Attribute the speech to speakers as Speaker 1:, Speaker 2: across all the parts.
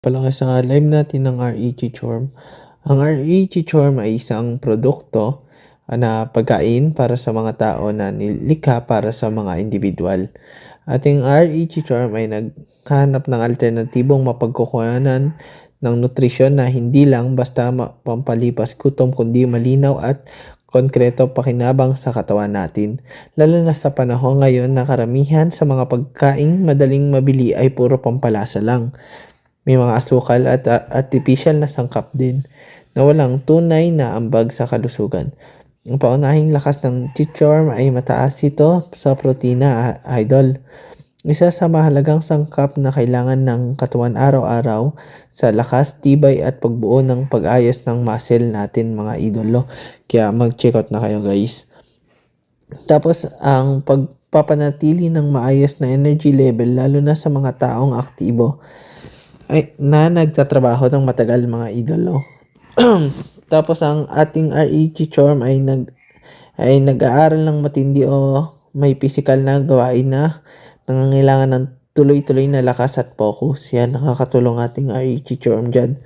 Speaker 1: Pala sa live natin ng REG Charm. Ang REG Charm ay isang produkto na pagkain para sa mga tao na nilikha para sa mga individual. Ating REG Charm ay naghanap ng alternatibong mapagkukuhanan ng nutrisyon na hindi lang basta pampalipas gutom kundi malinaw at konkreto pakinabang sa katawan natin. Lalo na sa panahon ngayon na karamihan sa mga pagkaing madaling mabili ay puro pampalasa lang. May mga asukal at artificial na sangkap din na walang tunay na ambag sa kalusugan. Ang paunahing lakas ng chichorm ay mataas ito sa protina, idol. Isa sa mahalagang sangkap na kailangan ng katawan araw-araw sa lakas, tibay at pagbuo ng pag-ayos ng muscle natin mga idolo. Kaya mag-check out na kayo guys. Tapos ang pagpapanatili ng maayos na energy level lalo na sa mga taong aktibo ay nagtatrabaho ng matagal mga idolo. Tapos ang ating REG Charm ay nag-aaral ng matindi o may physical na gawain na nangangailangan ng tuloy-tuloy na lakas at focus. Yan, nakakatulong ating REG Charm dyan.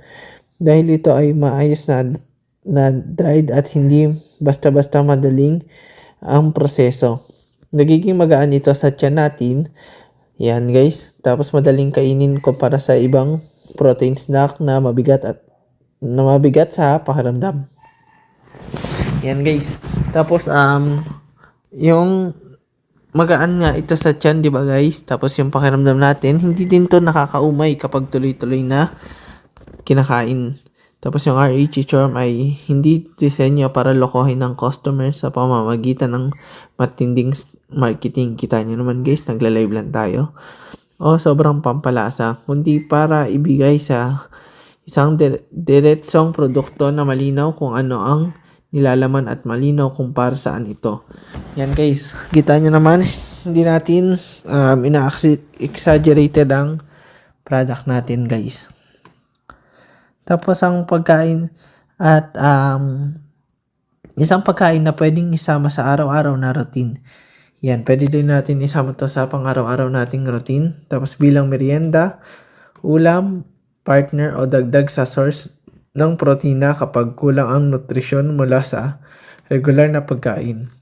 Speaker 1: Dahil ito ay maayos na dried at hindi basta-basta madaling ang proseso. Nagiging magaan ito sa tiyan natin. Yan guys, tapos madaling kainin kumpara sa ibang protein snack na mabigat sa pakiramdam. Yan guys. Tapos yung magaan nga ito sa tiyan, 'di ba guys? Tapos yung pakiramdam natin, hindi din to nakakaumay kapag tuloy-tuloy na kinakain. Tapos yung REG Charm ay hindi disenyo para lokohin ng customer sa pamamagitan ng matinding marketing. Kita nyo naman guys, nagla-live lang tayo. O sobrang pampalasa, kundi para ibigay sa isang diretsong produkto na malinaw kung ano ang nilalaman at malinaw kung para saan ito. Yan guys, kita nyo naman, hindi natin ina-exaggerated ang product natin guys. Tapos ang pagkain at isang pagkain na pwedeng isama sa araw-araw na routine. Yan, pwede din natin isama to sa pang-araw-araw nating routine. Tapos bilang merienda, ulam, partner o dagdag sa source ng protina kapag kulang ang nutrisyon mula sa regular na pagkain.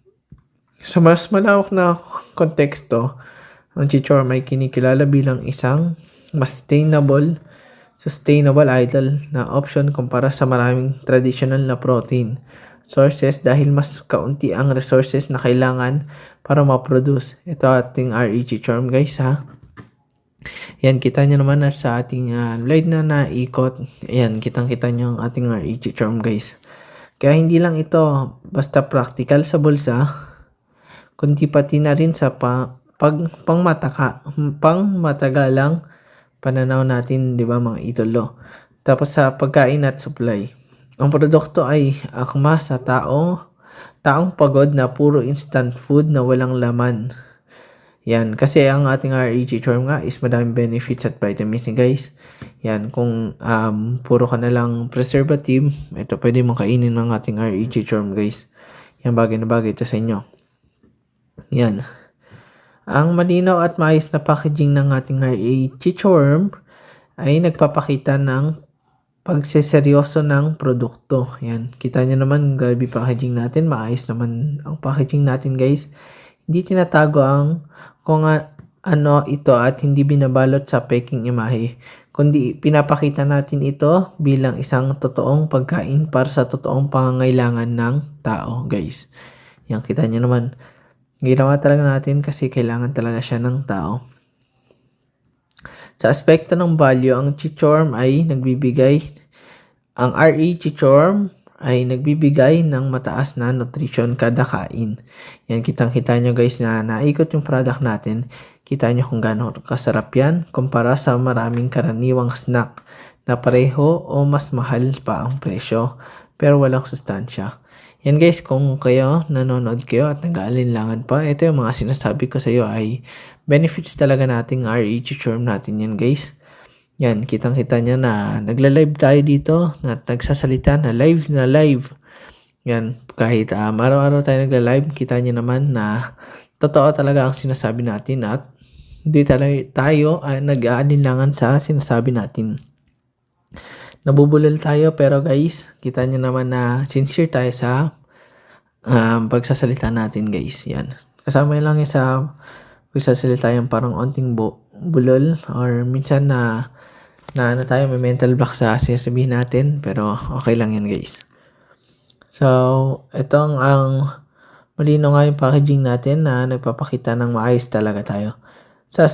Speaker 1: Sa mas malawak na konteksto, ang chichorm ay kinikilala bilang isang mas sustainable idol na option kumpara sa maraming traditional na protein sources dahil mas kaunti ang resources na kailangan para ma-produce. Ito ating REG Charm guys ha. Yan, kita nyo naman na sa ating live na naikot. Ayan, kitang-kita nyo ang ating REG Charm guys. Kaya hindi lang ito basta practical sa bulsa, kundi pati na rin sa pangmatagalang pananaw natin, di ba mga idolo. Tapos sa pagkain at supply. Ang produkto ay akma sa taong pagod na puro instant food na walang laman. Yan, kasi ang ating REG Charm nga is madaming benefits at vitamins guys. Yan, kung puro ka na lang preservative, ito pwede mong kainin ng ating REG Charm guys. Yan, bagay na bagay ito sa inyo. Yan. Ang malinaw at maayos na packaging ng ating REG Charm ay nagpapakita ng pagseseryoso ng produkto. Yan, kita nyo naman, grabe packaging natin. Maayos naman ang packaging natin guys. Hindi tinatago kung ano ito at hindi binabalot sa peking imahe. Kundi pinapakita natin ito bilang isang totoong pagkain para sa totoong pangangailangan ng tao guys. Yan, kita nyo naman. Ginawa talaga natin kasi kailangan talaga siya ng tao. Sa aspekto ng value, ang chichorm ay ang REG Charm ay nagbibigay ng mataas na nutrition kada kain. Yan, kitang-kita nyo guys na naikot yung product natin. Kita nyo kung gaano kasarap yan kumpara sa maraming karaniwang snack na pareho o mas mahal pa ang presyo pero walang sustansya. Yan guys, kung kayo nanonood kayo at nag-aalinlangan pa, ito yung mga sinasabi ko sa iyo ay benefits talaga nating REG Charm natin yan guys. Yan, kitang-kita nyo na nagla-live tayo dito, na nagsasalita na live. Yan, kahit araw-araw tayo nagla-live, kita nyo naman na totoo talaga ang sinasabi natin at hindi tayo nag-aalinlangan sa sinasabi natin. Nabubulol tayo pero guys, kita niyo naman na sincere tayo sa pagsasalita natin guys. Yan. Kasama lang yung sa pagsasalita yung parang onting bulol or minsan na ano tayo, may mental block sa sasabihin natin pero okay lang yan guys. So, itong ang malino nga yung packaging natin na nagpapakita ng maayos talaga tayo. Sa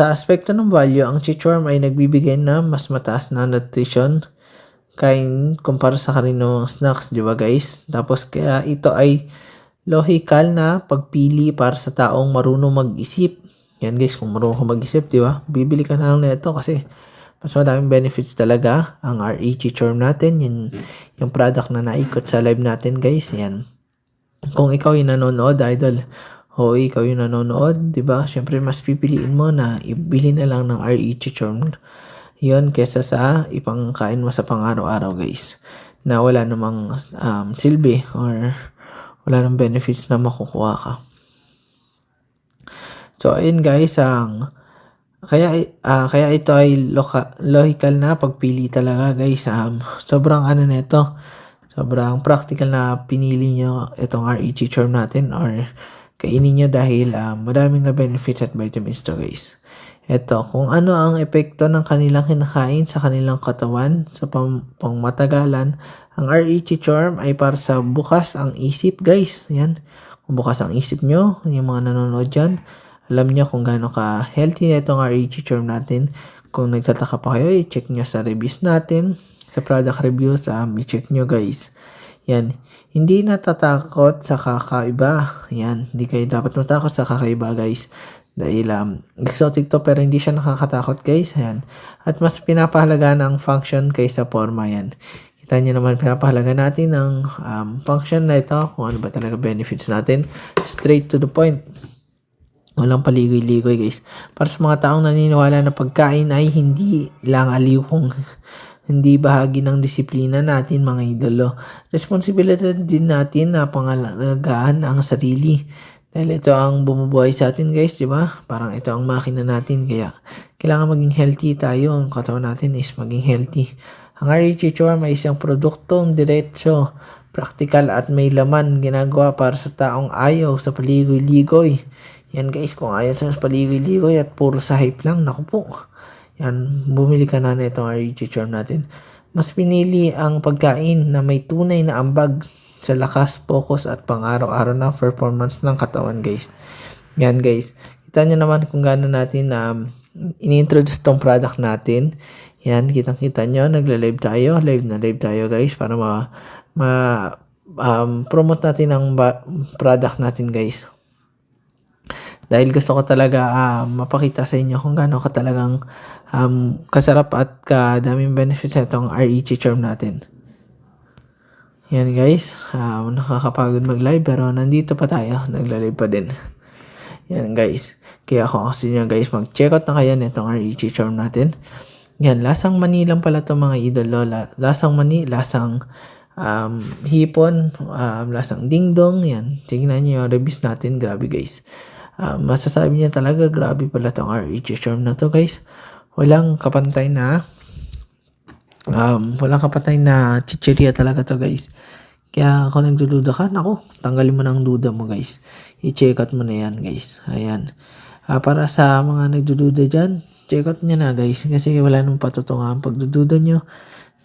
Speaker 1: aspekto ng value, ang Chichorm ay nagbibigay na mas mataas na nutrition kumpara sa kaninong snacks, di ba guys? Tapos kaya ito ay logical na pagpili para sa taong marunong mag-isip. Yan guys, kung marunong ka mag-isip, di ba? Bibili ka na lang nito kasi mas madaming benefits talaga ang RE Chichorm natin. Yung product na naikot sa live natin guys, yan. Kung ikaw yung nanonood, idol, o ikaw yung nanonood, di ba? Syempre mas pipiliin mo na ibili na lang ng RE Chichorm yun kesa sa ipangkain mo sa pang-araw-araw guys na wala namang silbi or wala namang benefits na makukuha ka. So ayun guys, kaya ito ay logical na pagpili talaga guys. Sobrang ano nito, sobrang practical na pinili nyo itong RE Chichorm natin or kainin nyo dahil madaming na benefits at vitamins to guys. Ito, kung ano ang epekto ng kanilang kinakain sa kanilang katawan sa pangmatagalan, ang RE Chichorm ay para sa bukas ang isip guys. Yan, kung bukas ang isip nyo, yung mga nanonood dyan, alam nyo kung gaano ka healthy na itong RE Chichorm natin. Kung nagtataka pa kayo, i-check nyo sa reviews natin, sa product reviews, i-check nyo guys. Yan, hindi natatakot sa kakaiba. Yan, hindi kayo dapat matakot sa kakaiba guys. Dahil exotic to pero hindi siya nakakatakot guys. Yan. At mas pinapahalaga ng function kaysa forma yan. Kita nyo naman pinapahalaga natin ng function na ito. Kung ano ba talaga benefits natin. Straight to the point. Walang paligoy-ligoy guys. Para sa mga taong naniniwala na pagkain ay hindi lang aliw kung hindi bahagi ng disiplina natin mga idolo. Responsibilidad din natin na pangalagaan ang sarili. Dahil ito ang bumubuhay sa atin guys, di ba? Parang ito ang makina natin. Kaya kailangan maging healthy tayo. Ang katawan natin is maging healthy. Ang RE Chichorm ay isang produktong diretso, practical at may laman ginagawa para sa taong ayaw sa paligoy-ligoy. Yan guys, kung ayaw sa paligoy-ligoy at puro sa hype lang, naku po. Yan, bumili ka na itong RE Chichorm natin. Mas pinili ang pagkain na may tunay na ambag sa lakas, focus at pang-araw-araw na performance ng katawan guys. Yan guys. Kita nyo naman kung gaano natin ini-introduce tong product natin. Yan, kitang-kita nyo. Live na live tayo guys para promote natin ang product natin guys. Dahil gusto ko talaga mapakita sa inyo kung gaano ka talagang kasarap at kadaming benefits na itong RE Chichorm natin. Yan guys, nakakapagod mag-live pero nandito pa tayo, nagla-live pa din. Yan guys, kaya kung kasi nyo guys, mag-check out na kayo nitong RE Chichorm natin. Yan, lasang mani lang pala itong mga idolo. Lasang mani, lasang hipon, lasang dingdong. Yan, tingnan nyo yung reviews natin, grabe guys. Masasabi niya talaga, grabe pala itong RE Chichorm na to guys. Walang kapantay na chichirya talaga to guys. Kaya kung nagdududa ka, naku, tanggalin mo na ang duda mo guys. I-check out mo na yan guys. Ayan. Para sa mga nagdududa dyan, check out nyo na guys. Kasi wala nang patutungan pagdududa nyo.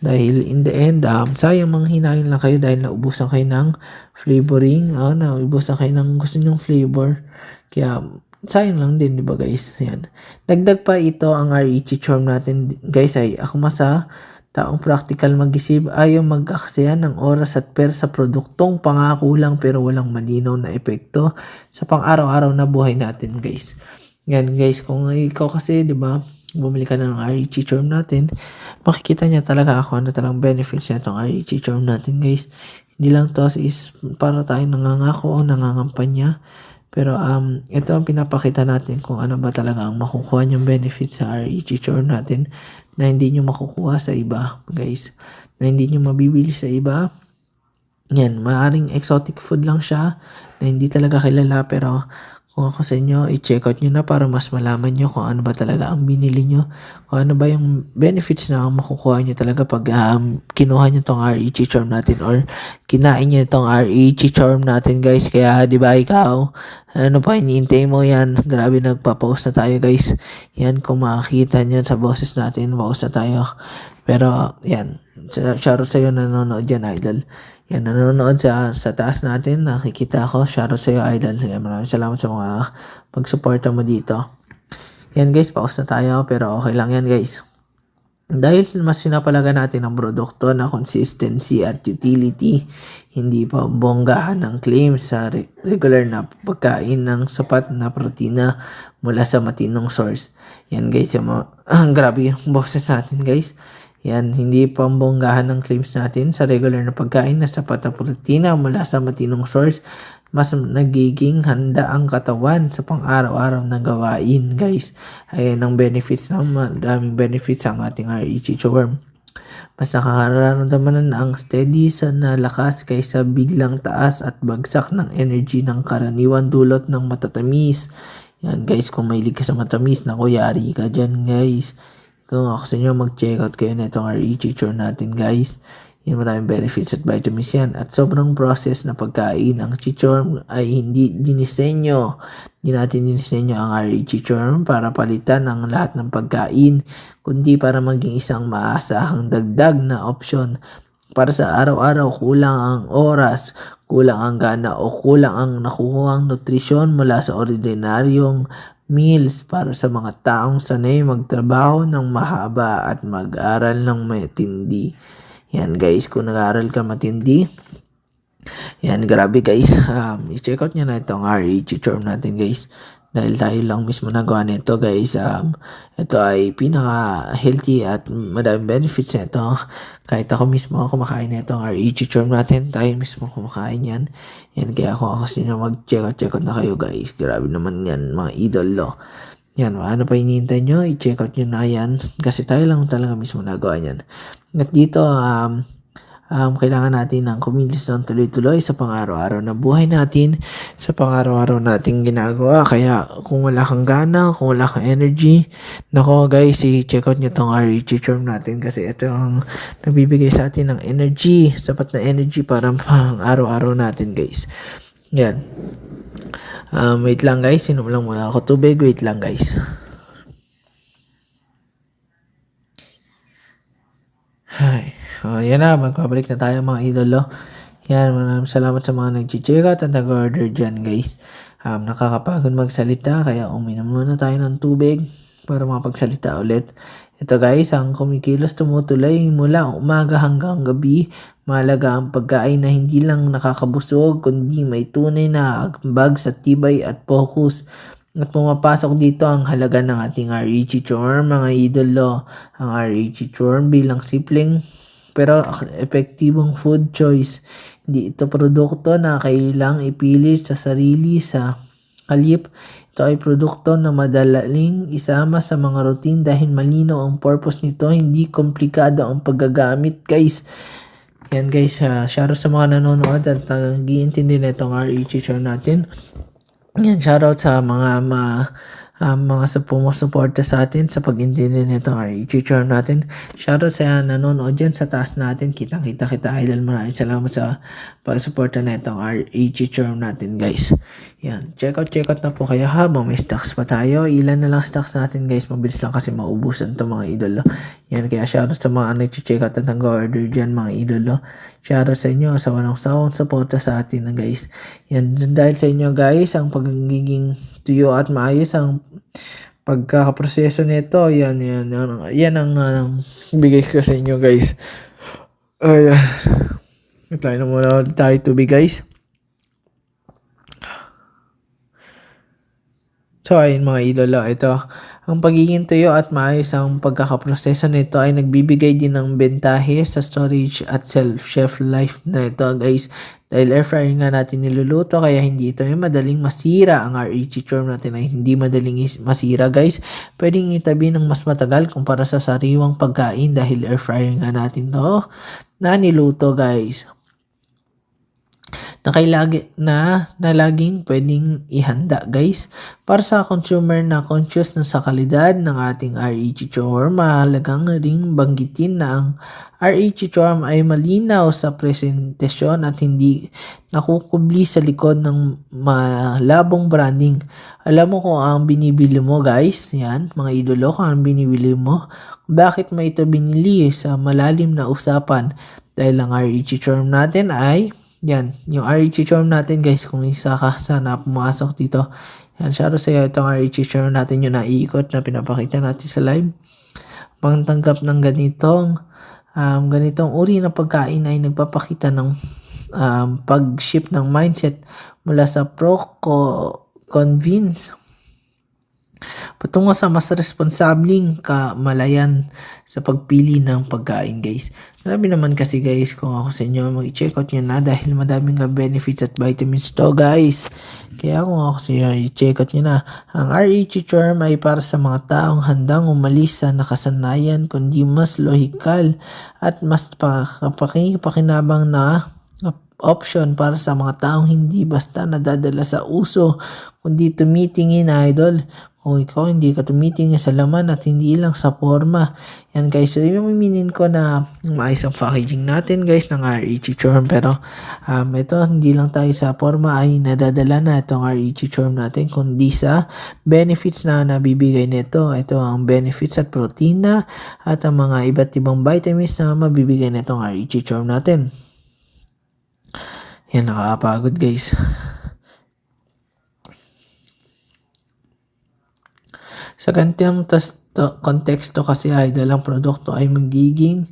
Speaker 1: Dahil in the end, sayang manghinayin lang kayo dahil naubusan kayo ng flavoring. Naubusan kayo ng gusto nyong flavor. Kaya sayang lang din, di ba guys? Ayan. Dagdag pa ito ang RE Chichorm natin guys ay ako masa taong practical mag-isip, ayaw mag-aksaya ng oras at pera sa produktong pangako lang pero walang malinaw na epekto sa pang-araw-araw na buhay natin guys. Yan guys, kung ikaw kasi, di ba, bumili ka na ng RE Chichorm natin, makikita niya talaga ako ano talagang benefits niya itong RE Chichorm natin guys. Hindi lang to is para tayo nangangako o nangangampanya. Pero ito ang pinapakita natin kung ano ba talaga ang makukuha niyong benefits sa RE Chichorm natin na hindi nyo makukuha sa iba guys. Na hindi nyo mabibili sa iba. Yan, maaaring exotic food lang siya na hindi talaga kilala pero kung ako sa inyo, i-check out nyo na para mas malaman nyo kung ano ba talaga ang binili nyo. Kung ano ba yung benefits na makukuha nyo talaga pag kinuha nyo tong REG Charm natin or kinain nyo itong REG Charm natin guys. Kaya di ba ikaw, ano pa iniintay mo yan? Grabe nagpa-post na tayo guys. Yan kung makakita nyo sa boses natin, post na tayo. Pero yan, shoutout sa'yo nanonood yan idol. Yan, nanonood sa taas natin, nakikita ako. Shoutout sa'yo, idol. Yan, maraming salamat sa mga pagsuporta mo dito. Yan guys, pause na tayo, pero okay lang yan guys. Dahil mas pinapalaga natin ang produkto na consistency at utility, hindi pa bonggahan ng claims sa regular na pagkain ng sapat na protina mula sa matinong source. Yan guys, grabe yung boses natin guys. Yan, hindi pambonggahan ng claims natin sa regular na pagkain na sapat na protina mula sa matinong source. Mas nagiging handa ang katawan sa pang-araw-araw na gawain, guys. Ayan ang benefits na maraming benefits ang ating REG Charm. Mas nakakaramdaman ang steady sa nalakas kaysa biglang taas at bagsak ng energy ng karaniwan dulot ng matatamis. Yan guys, kung mahilig ka sa matamis, naku, yari ka dyan guys. Kung ako sa inyo, mag-check out kayo na itong REG Charm natin guys. Yan, maraming benefits at vitamins yan. At sobrang process na pagkain. Ang Chichorm ay hindi dinisenyo. Hindi natin dinisenyo ang REG Charm para palitan ang lahat ng pagkain, kundi para maging isang maasahang dagdag na opsyon. Para sa araw-araw, kulang ang oras, kulang ang gana o kulang ang nakukuhang nutrisyon mula sa ordinaryong meals para sa mga taong sanay magtrabaho ng mahaba at mag-aral ng matindi. Yan guys, kung nag-aaral ka matindi, yan grabe guys, i-check out nyo na itong REG Charm natin guys. Dahil tayo lang mismo nagawa nito guys. Ito ay pinaka-healthy at madaming benefits nito. Kahit ako mismo kumakain na itong REG Charm natin, tayo mismo kumakain yan. Yan, kaya ako sinyo mag-check out na kayo guys. Grabe naman yan mga idol lo. Yan, ano pa hinihintay nyo? I-check out nyo na yan. Kasi tayo lang talaga mismo nagawa yan. At dito, kailangan natin ng kumilos ng tuloy-tuloy sa pang-araw-araw na buhay natin, sa pang-araw-araw nating ginagawa. Kaya kung wala kang gana, kung wala kang energy, nako guys, i-check out nyo itong REG Charm natin kasi ito ang nagbibigay sa atin ng energy, sapat na energy para pang-araw-araw natin guys. Yan. Wait lang guys, inom lang muna ako tubig. Wait lang guys. Hi. Yan na, magpabalik na tayo mga idolo. Yan, maraming salamat sa mga nag-check out at nag-order dyan guys. Nakakapagod magsalita kaya uminom muna tayo ng tubig para makapagsalita ulit. Ito guys, ang kumikilos tumutuloy mula umaga hanggang gabi. Mahalaga ang pagkain na hindi lang nakakabusog kundi may tunay na ambag sa tibay at focus. At pumapasok dito ang halaga ng ating REG Charm, mga idolo. Ang REG Charm bilang simpleng pero epektibong food choice. Hindi ito produkto na kailang ipilit sa sarili sa halip. Ito ay produkto na madaling isama sa mga routine dahil malino ang purpose nito. Hindi komplikado ang paggagamit guys. Yan guys, shoutout sa mga nanonood at nag-iintindi na itong REG Charm natin. Yan, shoutout sa mga sumusuporta sa atin sa pag-intindi nito REG Charm natin. Shoutout sa nanonood dyan sa taas natin. Kitang-kita kita idol. Maraming salamat sa pag-suporta na itong REG Charm natin guys. Yan, check out na po kayo habang may stocks pa tayo. Ilan na lang stocks natin guys. Mabilis lang kasi maubusan to mga idolo. Yan, kaya shoutout sa mga nag-check out at nag-order dyan mga idolo. Shoutout sa inyo sa walang sawang suporta sa atin na guys. Yan, dahil sa inyo guys, ang pagiging tuyo at maayos ang pagkakaproseso nito. Yan ang bigay ko sa inyo guys. Ayan. Tayo na muna tayo tubig guys. So ayun mga idolo, ito ang pagiging tuyo at maayos ang pagkakaproseso nito ay nagbibigay din ng bentahe sa storage at shelf life na ito guys. Dahil air fryer nga natin niluluto kaya hindi ito yung madaling masira. Ang REG Charm natin ay hindi madaling masira guys. Pwedeng itabi ng mas matagal kumpara sa sariwang pagkain dahil air fryer nga natin to na niluto guys. na laging pwedeng ihanda guys. Para sa consumer na conscious na sa kalidad ng ating RE Chichorm, mahalagang ring banggitin na ang RE Chichorm ay malinaw sa presentasyon at hindi nakukubli sa likod ng malabong branding. Alam mo kung ang binibili mo guys, yan mga idolo, kung ang binibili mo, bakit mo ito binili sa malalim na usapan. Dahil ang RE Chichorm natin ay yan, yung RE Chichorm natin guys, kung isa ka sana pumasok dito. Yan, shoutout sa iyo, itong RE Chichorm natin yung naiikot na pinapakita natin sa live. Pangtanggap ng ganitong uri ng pagkain ay nagpapakita ng pag-shift ng mindset mula sa pro-convince patungo sa mas responsableng kamalayan sa pagpili ng pagkain guys. Grabe naman kasi guys, kung ako sa inyo, mag-check out nyo na dahil madaming benefits at vitamins to guys. Kaya kung ako sa inyo, i-check out nyo na. Ang RE Chichorm ay para sa mga taong handang umalis sa nakasanayan kundi mas lohikal at mas pakinabang na option para sa mga taong hindi basta nadadala sa uso kundi tumitingin idol. Kung ikaw hindi ka tumitingin sa laman at hindi lang sa forma. Yan guys, so yung minin ko na maayos ang packaging natin guys ng RE Chichorm. Pero ito hindi lang tayo sa forma ay nadadala na itong RE Chichorm natin kundi sa benefits na nabibigay nito. Ito ang benefits at protina at ang mga iba't ibang vitamins na mabibigay nitong RE Chichorm natin. Yan, nakakapagod guys. Sa ganitong konteksto kasi idol, ang produkto ay nagiging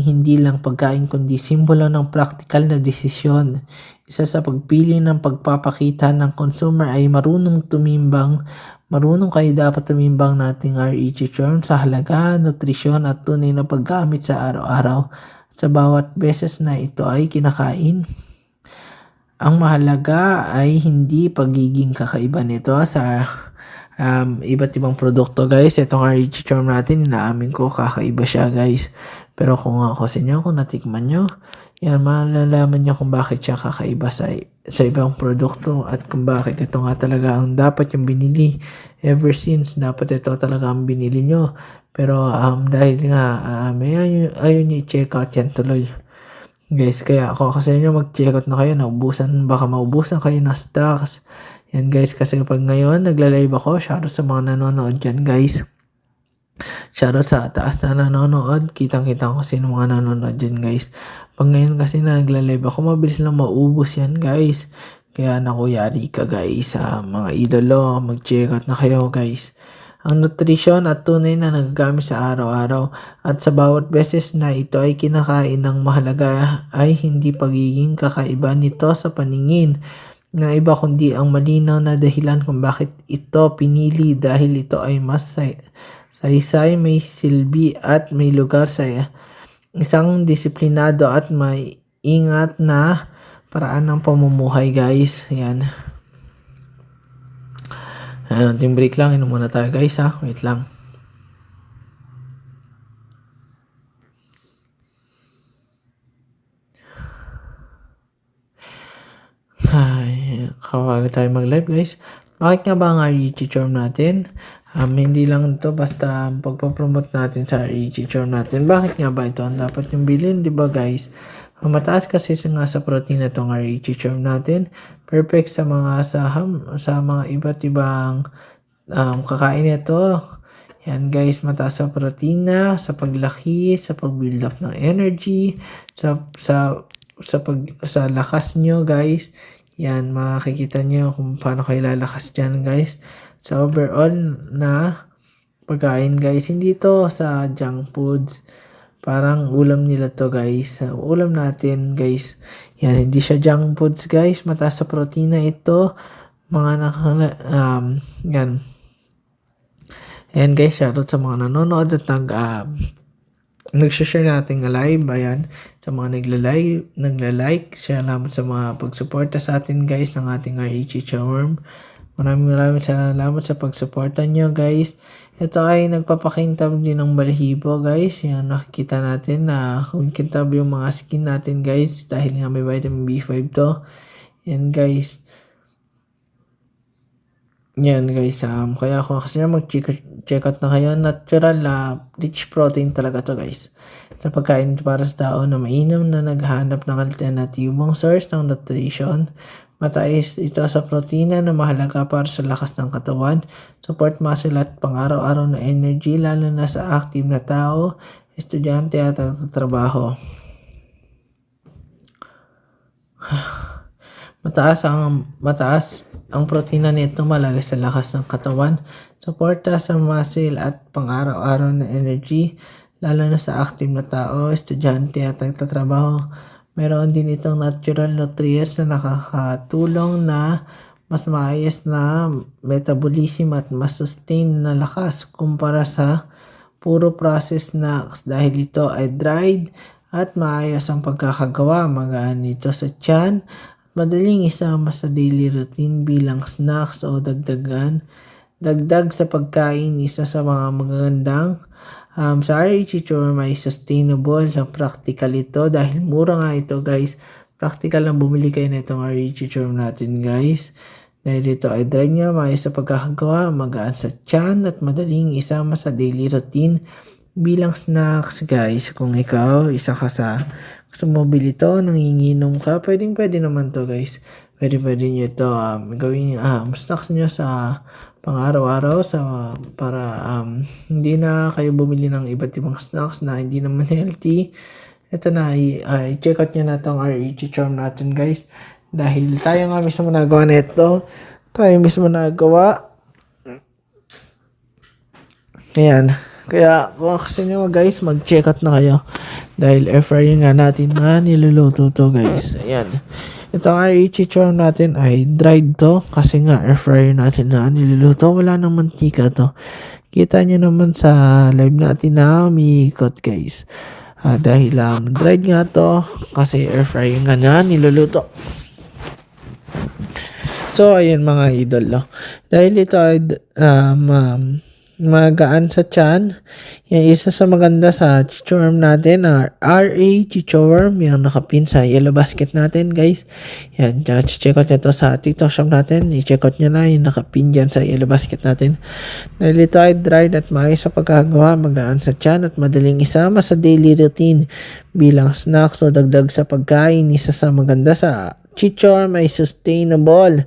Speaker 1: hindi lang pagkain kundi simbolo ng practical na desisyon. Isa sa pagpili ng pagpapakita ng consumer ay marunong kayo dapat tumimbang nating RE Chichorm sa halaga, nutrisyon at tunay na paggamit sa araw-araw. Sa bawat beses na ito ay kinakain, ang mahalaga ay hindi pagiging kakaiba nito sa iba't ibang produkto guys. Itong RE Chichorm natin, inaamin ko kakaiba siya guys. Pero kung ako sa inyo, kung natikman nyo, yan, malalaman nyo kung bakit siya kakaiba sa ibang produkto at kung bakit ito nga talaga ang dapat yung binili. Ever since, dapat ito talaga ang binili nyo. Pero dahil nga ayaw nyo i-check out yan tuloy. Guys, kaya ako sa inyo, mag-check out na kayo. Baka maubusan kayo ng stocks. Yan guys, kasi pag ngayon nagla-live ako, shoutout sa mga nanonood dyan guys. Shoutout sa taas na nanonood, kitang-kita ko sino mga nanonood dyan guys. Pag ngayon kasi nagla-live ako, mabilis lang maubos yan guys. Kaya naku, yari ka guys, mga idolo, mag-check out na kayo guys. Ang nutrisyon at tunay na nagagamit sa araw-araw at sa bawat beses na ito ay kinakain ng mahalaga ay hindi pagiging kakaiba nito sa paningin ng iba kundi ang malinaw na dahilan kung bakit ito pinili dahil ito ay mas saysay, may silbi at may lugar sa isang disiplinado at may ingat na paraan ng pamumuhay guys. Yan. Unting break lang, inom muna tayo guys ha. Wait lang. Kawag tayo mag-live guys. Bakit nga ba ang RE Chichorm natin? Hindi lang ito basta pagpapromote natin sa RE Chichorm natin. Bakit nga ba ito ang dapat yung bilhin, di ba guys? Mataas kasi nga sa protein itong RE Chichorm natin. Perfect sa mga mga iba't ibang kakain ito. Yan guys, mataas sa protina, sa paglaki, sa pag-build up ng energy, sa lakas nyo guys. Yan, makikita nyo kung paano kayo lalakas dyan guys. Sa overall na pagkain guys, hindi to sa junk foods. Parang ulam nila to guys. Ulam natin guys. Yan, hindi siya junk foods guys. Mataas sa protina ito. Yan. Ayan guys, shoutout sa mga nanonood at nag-share natin live. Ayan, sa mga nagla-like, salamat sa mga pagsuporta sa atin guys ng ating RE Chichorm. Maraming salamat sa pagsuporta nyo guys. Ito ay nagpapakintab din ng balahibo guys. Yan, nakikita natin na kumikintab yung mga skin natin guys dahil nga may vitamin B5 to. Yan guys. Yan guys, kaya kung kasi mag-check out na kayo, natural rich protein talaga to guys. Ito pagkain para sa tao na mainam na naghahanap ng alternatibong source ng nutrition. Mataas ito sa protina na mahalaga para sa lakas ng katawan, support muscle at pang-araw-araw na energy lalo na sa active na tao, estudyante at trabaho. Mataas ang protina nito malagay sa lakas ng katawan, suporta sa muscle at pang-araw-araw na energy, lalo na sa active na tao, estudyante at nagtatrabaho. Meron din itong natural nutrients na nakakatulong na mas maayos na metabolism at mas sustain na lakas kumpara sa puro processed snacks dahil ito ay dried at maayos ang pagkakagawa, magaan ito sa tiyan. Madaling isama sa daily routine bilang snacks o dagdag sa pagkain. Isa sa mga magagandang sa RH Chorm ay sustainable sa practical ito dahil mura nga ito guys. Practical lang bumili kayo na itong RH Chorm natin guys. Dahil ito ay dry nga, maayos sa pagkakagawa, magaan sa tiyan at madaling isama sa daily routine bilang snacks guys. Kung ikaw isa ka sa gusto mo bili ito, nanginginom ka, pwede naman to guys. Pwede nyo ito gawin snacks nyo sa pang-araw-araw para hindi na kayo bumili ng iba't ibang snacks na hindi naman healthy. Ito na, i-check out nyo na itong RH Charm natin guys. Dahil tayo nga mismo nagawa na ito. Tayo mismo nagawa. Ayan. Kaya kung kasi nyo guys, mag-check out na kayo. Dahil air fryer nga natin na niluluto to guys. Ayan. Itong RH Charm natin ay dried to. Kasi nga air fryer natin na niluluto. Wala nang mantika to. Kita nyo naman sa live natin na umiikot guys. Dahil dried nga to. Kasi air fryer nga na niluluto. So, ayan mga idol. No? Dahil ito ay magaan sa tiyan. Yan, isa sa maganda sa chichorm natin, RA chichorm, yung nakapin sa yellow basket natin, guys. Yan, check out nyo to sa TikTok shop natin. I-check out nyo na yung nakapin dyan sa yellow basket natin. Dahil ito ay dried at maayos sa pagkagawa, magaan sa tiyan at madaling isama sa daily routine bilang snacks o dagdag sa pagkain. Isa sa maganda sa chichorm ay sustainable.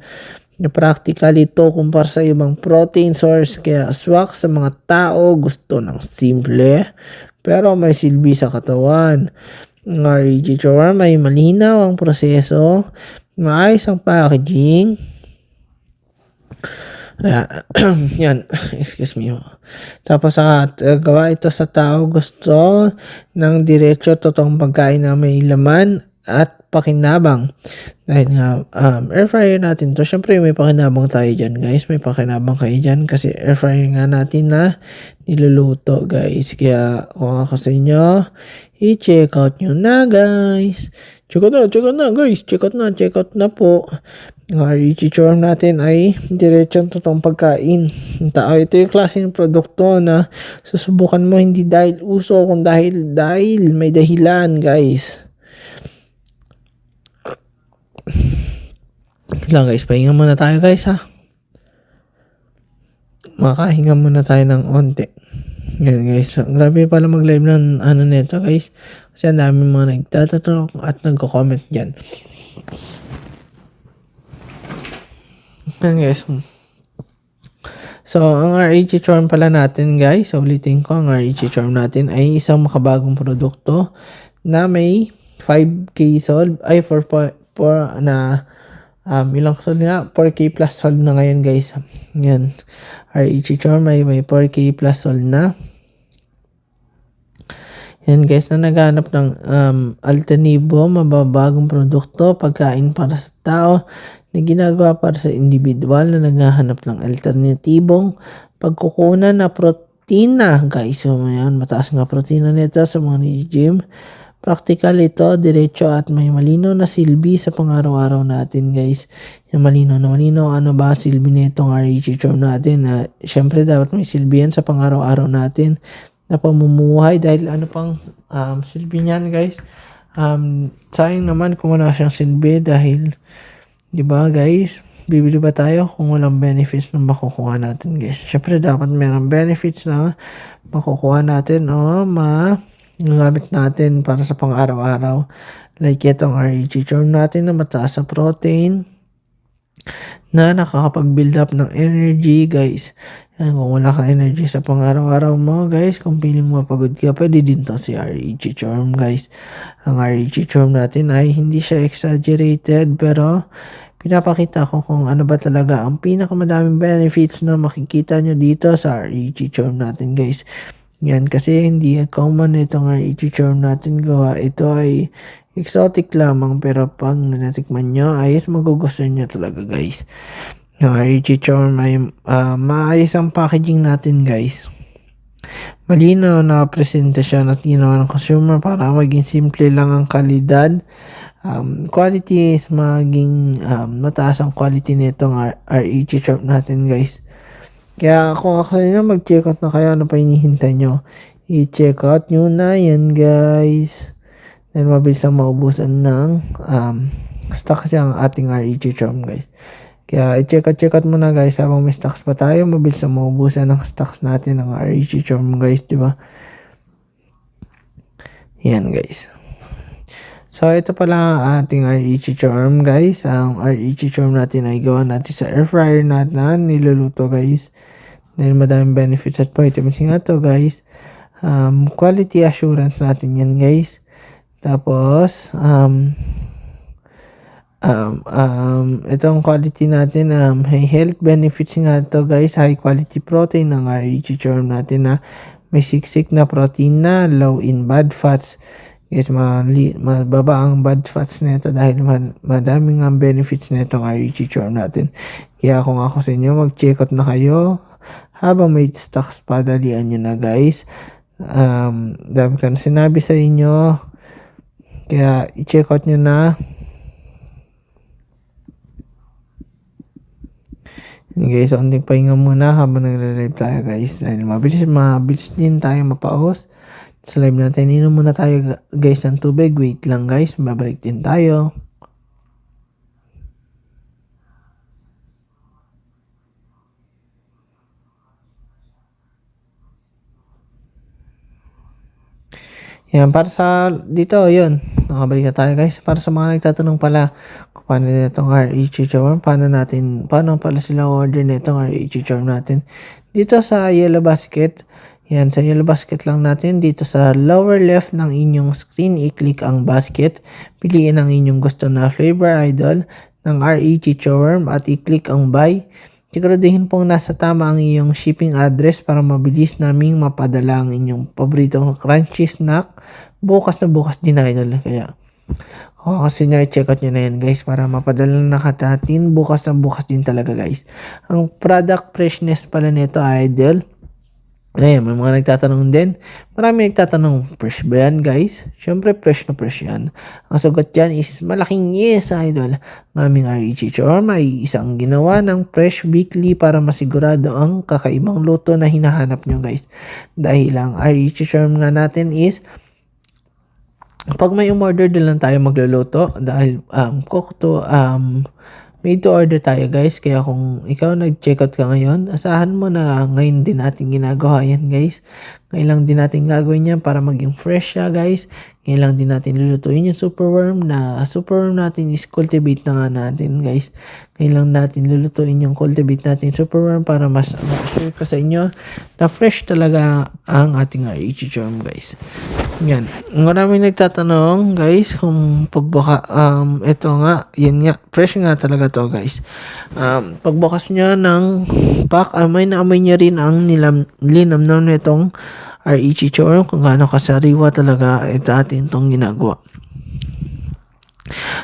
Speaker 1: Na practical ito kumpara sa ibang protein source, kaya swak sa mga tao gusto ng simple pero may silbi sa katawan. Ang REG Charm ay malinaw ang proseso, maayos ang packaging. Yan, excuse me. Tapos gawa ito sa tao gusto ng diretso totoong pagkain na may laman at pakinabang. Dahil nga air fryer natin to, syempre may pakinabang tayo dyan guys, may pakinabang kayo dyan kasi air fryer nga natin na niluluto guys. Kaya kung ako sa inyo, i-check out nyo na guys. Check out na guys, check out na po. Ang RH Charm natin ay diretsong totoong pagkain ng tao. Ito yung klase ng produkto na susubukan mo hindi dahil uso, kung dahil may dahilan guys. Lang guys, pahinga muna tayo guys ha. Makahinga muna tayo ng onti. Yan guys, grabe pala mag-live ng nito guys. Kasi ang dami mga nagtatanong at nagko-comment dyan. Yan guys. So, ang RH Charm pala natin guys, ulitin ko, ang RH Charm natin ay isang makabagong produkto na may 5K solve, ay 4 na ilang solve nga, 4K plus solve na ngayon guys. Yan, RH Charm ay may 4K plus solve na. Yan guys, na naghanap ng alternatibo, mababagong produkto, pagkain para sa tao na ginagawa para sa individual na naghahanap ng alternatibong pagkukunan na protina guys. So yan, mataas nga protina nito sa mga gym. Practical ito, diretso at may malinaw na silbi sa pang-araw-araw natin guys. Yung malinaw na malinaw, ano ba silbi nitong REG charm natin? Syempre dapat may silbi yan sa pang-araw-araw natin na pamumuhay dahil ano pang silbi niyan guys. Sayang naman kung wala siyang silbi dahil, di ba guys, bibili ba tayo kung walang benefits na makukuha natin guys? Syempre dapat mayroong benefits na makukuha natin o gamit natin para sa pang-araw-araw. Like itong REG charm natin na mataas sa protein na nakakapag-build up ng energy guys. Yan, kung wala kang energy sa pang-araw-araw mo guys, kung feeling mo pagod ka, pwede din to si REG charm guys. Ang REG charm natin ay hindi siya exaggerated pero pinapakita ko kung ano ba talaga ang pinakamadaming benefits na makikita nyo dito sa REG charm natin guys. Yan, kasi hindi common itong REG charm natin gawa. Ito ay exotic lamang pero pag natikman nyo ay magugustuhan nyo talaga guys. Ang REG charm ay maayos ang packaging natin guys. Malinaw na presentasyon at ginawa ng consumer para maging simple lang ang kalidad. Quality is maging mataas ang quality nitong REG charm natin guys. Kaya kung ako nyo, mag-check out na kayo. Ano pa hinihintay nyo? I-check out nyo na yan guys. Then mabilis ang maubusan ng stock kasi ang ating REG charm guys. Kaya i-check out muna guys habang may stocks pa tayo. Mabilis ang maubusan ng stocks natin ng REG charm guys, di ba? Yan guys. So ito pala ang ating REG charm guys. Ang REG charm natin ay gawa natin sa air fryer natin na niluluto guys. Dahil madaming benefits at vitamins nga to guys. Quality assurance natin yan guys. Tapos itong quality natin may health benefits nga to guys. High quality protein ng REG charm natin na may siksik na protein na low in bad fats. Guys, mababa ang bad fats nito dahil madaming ang benefits nitong REG charm natin. Kaya kung ako sa inyo, mag-check out na kayo. Habang may stocks pa, dalian nyo na guys. Dami ko na sinabi sa inyo. Kaya i-check out nyo na. Guys, onting pahinga muna habang nagla-live tayo guys. Dahil mabilis din tayo mapaos. Sa live natin, inom muna tayo guys ng tubig. Wait lang guys, babalik din tayo. Yan, para sa dito, yun. Nakabalik na tayo guys. Para sa mga nagtatanong pala kung paano itong REG charm, paano pala sila order na itong REG charm natin. Dito sa yellow basket, yan, sa yellow basket lang natin. Dito sa lower left ng inyong screen, i-click ang basket. Piliin ang inyong gusto na flavor idol ng REG charm at i-click ang buy. Siguraduhin pong nasa tama ang iyong shipping address para mabilis naming mapadala ang inyong paboritong crunchy snack. Bukas na bukas din idol. Kaya kasi check out nyo na yan guys para mapadala na natin. Bukas na bukas din talaga guys. Ang product freshness pala nito idol. Ayan, may mga nagtatanong din. Marami nagtatanong, fresh ba yan guys? Siyempre, fresh na fresh yan. Ang sagot dyan is malaking yes, idol. Ng aming REG charm ay isang ginawa ng fresh weekly para masigurado ang kakaibang luto na hinahanap nyo guys. Dahil ang REG charm nga natin is pag may umorder din lang tayo magluluto dahil made to order tayo guys. Kaya kung ikaw nag-check out ka ngayon, asahan mo na ngayon din natin ginagawa yan guys. Ngayon lang din natin gagawin yan para maging fresh siya guys. Ngayon lang din natin lulutuin yung superworm na superworm natin is cultivate na nga natin guys. Ngayon lang natin lulutuin yung cultivate natin superworm para mas ma-assure ko sa inyo na fresh talaga ang ating REG charm guys. Yan. Maraming nagtatanong guys kung pagbuka ito nga, yan nga, fresh nga talaga to guys. Pagbukas nyo ng pack, may naamoy nyo rin ang linamnam nitong REG charm kung gaano kasariwa talaga ito atin itong ginagawa.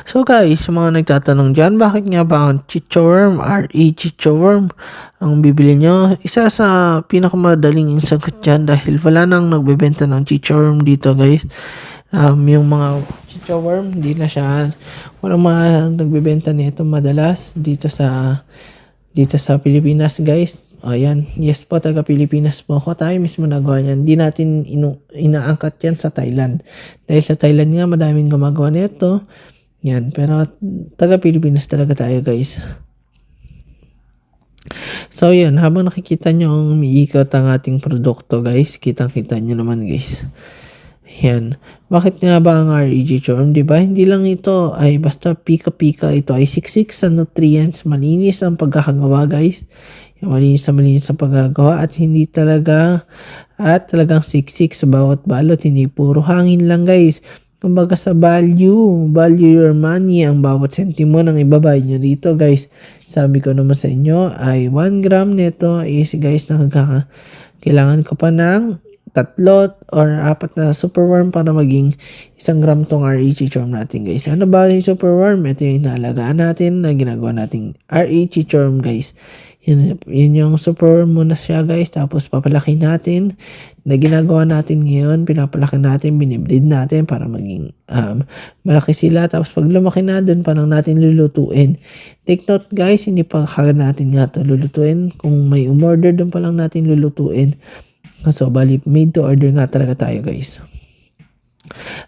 Speaker 1: So guys, sa mga nagtatanong dyan, bakit nga ba ang chichorm, REG charm ang bibili nyo? Isa sa pinakamadaling sagot dyan dahil wala nang nagbebenta ng chichorm dito guys. Yung mga chicha worm, hindi na siya, walang mga nagbebenta nito madalas dito sa Pilipinas, guys. Ayan, yes po, taga Pilipinas po ako. Tayo mismo nagawa yan. Hindi natin inaangkat yan sa Thailand. Dahil sa Thailand nga, madaming gumagawa nito. Yan, pero taga Pilipinas talaga tayo, guys. So, yan, habang nakikita nyo ang umiikot ang ating produkto, guys, kitang-kita nyo naman, guys. Yan. Bakit nga ba ang REG Charm? Diba? Hindi lang ito ay basta pika-pika. Ito ay siksik sa nutrients. Malinis ang pagkakagawa, guys. Malinis ang pagkakagawa at hindi talaga at talagang siksik sa bawat balot. Hindi puro hangin lang, guys. Kumbaga sa value your money. Ang bawat sentimo ng ibabayad nyo dito, guys. Sabi ko naman sa inyo ay 1 gram nito is, guys, kailangan ko pa ng 3 or 4 na superworm para maging 1 gram tong REG Charm natin, guys. Ano ba yung superworm? Ito yung inaalagaan natin na ginagawa nating REG Charm, guys. Yun yung superworm muna siya, guys. Tapos papalaki natin na ginagawa natin ngayon. Pinapalaki natin, binibreed natin para maging malaki sila. Tapos pag lumaki na, dun pa lang natin lulutuin. Take note, guys, hindi pa kagad natin nga ito lulutuin. Kung may umorder, dun pa lang natin lulutuin. So, bali, made to order nga talaga tayo, guys.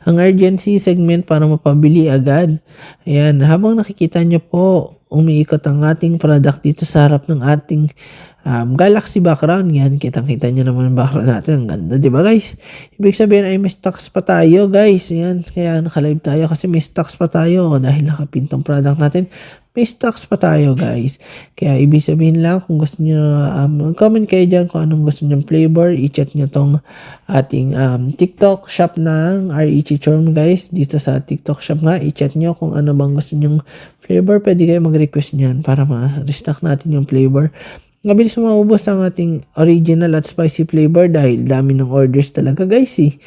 Speaker 1: Ang urgency segment para mapabili agad. Ayan, habang nakikita nyo po, umiikot ang ating product dito sa harap ng ating Galaxy background. Yan, kitang-kita nyo naman ang background natin. Ang ganda, di ba, guys? Ibig sabihin ay may stocks pa tayo, guys. Yan, kaya naka-live tayo kasi may stocks pa tayo dahil nakapintong product natin. May stocks pa tayo, guys. Kaya ibig sabihin lang kung gusto nyo, comment kayo dyan kung anong gusto nyo flavor. I-chat nyo tong ating TikTok shop ng REG Charm, guys. Dito sa TikTok shop nga, i-chat nyo kung ano bang gusto nyo flavor. Pwede kayo mag-request nyan para ma-restock natin yung flavor. Mabilis maubos ang ating original at spicy flavor dahil dami ng orders talaga, guys, eh.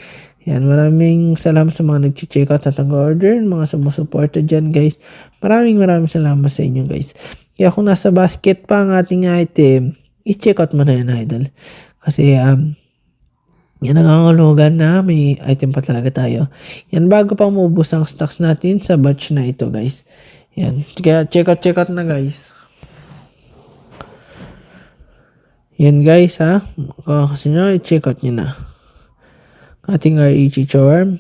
Speaker 1: Yan, maraming salamat sa mga nag-check out at nag-order, mga sumusuporta dyan, guys. Maraming salamat sa inyo, guys. Kaya kung nasa basket pa ang ating item, i-check out mo na yan, idol. Kasi, yan ang hulugan na may item pa talaga tayo. Yan, bago pa maubos ang stocks natin sa batch na ito, guys. Yan, kaya check out na, guys. Yan, guys, ha. Kasi nyo, i-check out nyo na ating REG Charm.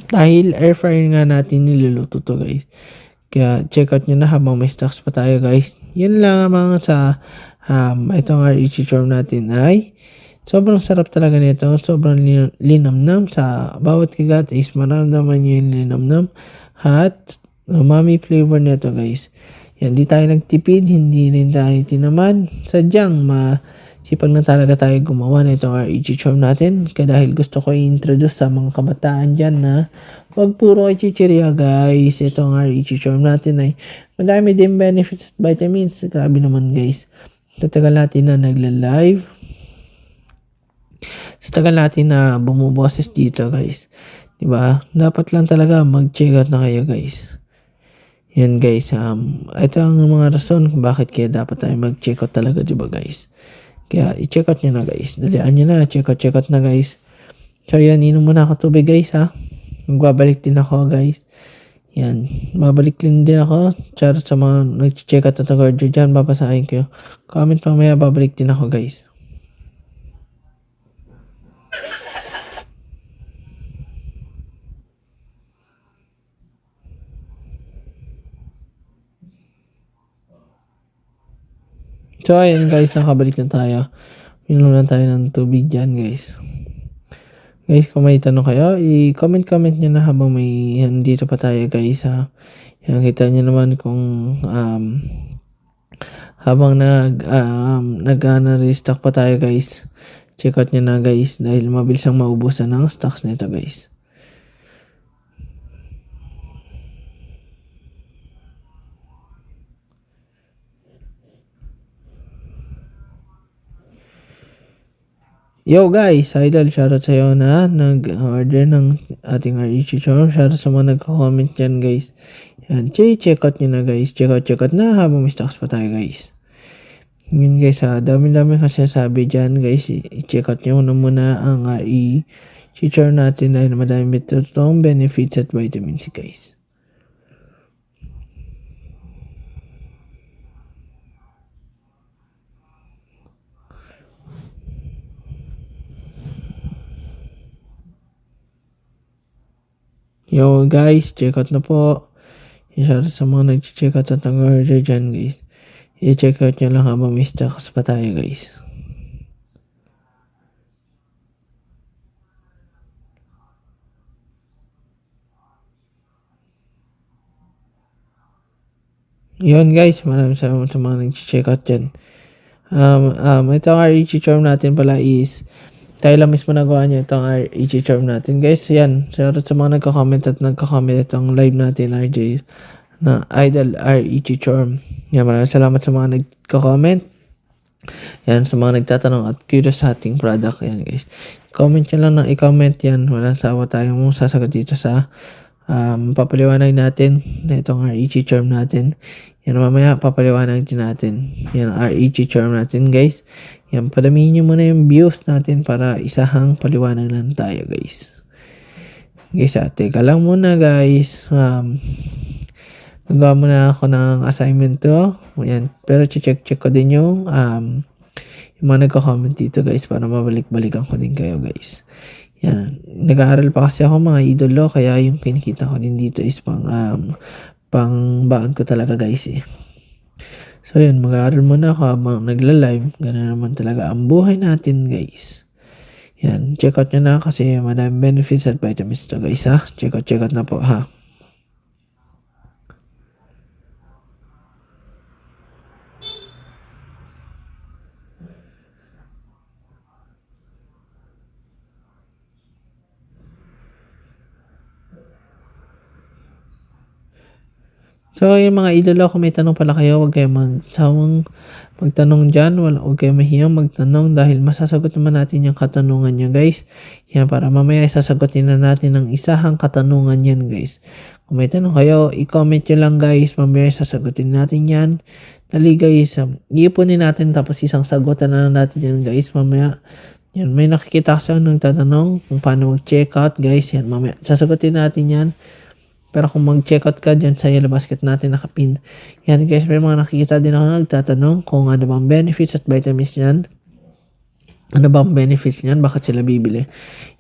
Speaker 1: Dahil air fryer nga natin niluluto to, guys. Kaya check out nyo na habang may stocks pa tayo, guys. Yun lang naman sa itong REG Charm natin ay sobrang sarap talaga nito. Sobrang linamnam sa bawat kagat is maramdaman nyo yung linamnam at umami flavor nito, guys. Yan, di tayo nagtipid, hindi rin tayo tinamad. Sadyang sipag na talaga tayo gumawa na itong REG Charm natin. Kaya dahil gusto ko i-introduce sa mga kabataan dyan na wag puro kay chichirya, guys. Itong REG Charm natin ay madami din benefits at vitamins. Grabe naman, guys. Sa tagal natin na nagla-live. Sa tagal natin na bumuboses dito, guys. Diba? Dapat lang talaga mag-check out na kayo, guys. Yan, guys. Ito ang mga rason kung bakit kaya dapat tayo mag-check out talaga, diba, guys? Kaya i-check out nyo na, guys. Dalian nyo na. Check out na, guys. So, yan. Inom muna ako tubig, guys, ha. Magbabalik din ako, guys. Yan. Babalik din ako. Charot sa mga nag-check out at nag-order dyan. Babasahin ko. Comment mamaya. Babalik din ako, guys. So, ayan, guys. Nakabalik na tayo. Minom lang tayo ng tubig dyan, guys. Guys, kung may tanong kayo, i-comment nyo na habang may dito pa tayo, guys, ha. Yan, kita nyo naman kung habang nag-restock pa tayo, guys. Check out nyo na, guys, dahil mabilis ang maubusan ng stocks nito, guys. Yo, guys, idol, shoutout sa'yo na nag-order ng ating REG Charm. Shoutout sa mga nagko-comment dyan, guys. Yan, check out nyo na, guys. Check out na habang may stocks pa tayo, guys. Yun, guys, dami kasi sabi dyan, guys. I-check out nyo na muna ang charm natin dahil madami itong benefits at vitamin C guys. Yo guys, check out na po. Shout out sa mga nag-check out at nag-order dyan guys. I-check out nyo lang habang may stocks pa tayo guys. Yun guys, maraming salamat sa mga nag-check out dyan. Itong REG charm natin pala is tayo lang mismo nagawa niya itong REG charm natin guys. Yan, shout out sa mga nagko-comment itong live natin RJ na Idol REG charm. Yan, maraming salamat sa mga nagko-comment. Yan, sa mga nagtatanong at curious sa ating product. Yan guys, comment nyo lang ng i-comment yan. Walang sawa tayo mong sasagot dito sa papaliwanag natin na itong REG charm natin. Yan, mamaya papaliwanag din natin yan REG charm natin guys. Yan, padamihin nyo muna yung views natin para isahang paliwanag lang tayo guys. Guys, teka lang muna guys. Nagawa muna ako ng assignment to. Yan, pero check ko din yung mga nagko-comment dito guys para mabalik-balikan ko din kayo guys. Yan, nag-aaral pa kasi ako mga idolo kaya yung kinikita ko din dito is pang baon ko talaga guys eh. So yun, mag-aaral muna ako habang nagla-live. Ganun naman talaga ang buhay natin guys. Yan, check out nyo na kasi madami benefits at vitamins to guys ha. Check out na po ha. So, yung mga idolo, kung may tanong pala kayo, huwag kayong magsawang magtanong dyan. Huwag kayong mahiyang magtanong dahil masasagot naman natin yung katanungan nyo, guys. Yan, para mamaya sasagutin na natin ang isahang katanungan yan, guys. Kung may tanong kayo, i-comment nyo lang, guys. Mamaya sasagutin natin yan. Dali, guys. Iipunin natin tapos isang sagutan na natin yan, guys. Mamaya, yan, may nakikita kasi ang nagtatanong kung paano mag-check out, guys. Yan, mamaya sasagutin natin yan. Pero kung mag-check out ka dyan sa yellow basket natin nakapin. Yan guys, may mga nakikita din ako nagtatanong kung ano bang benefits at vitamins yan. Ano bang benefits yan? Bakit sila bibili?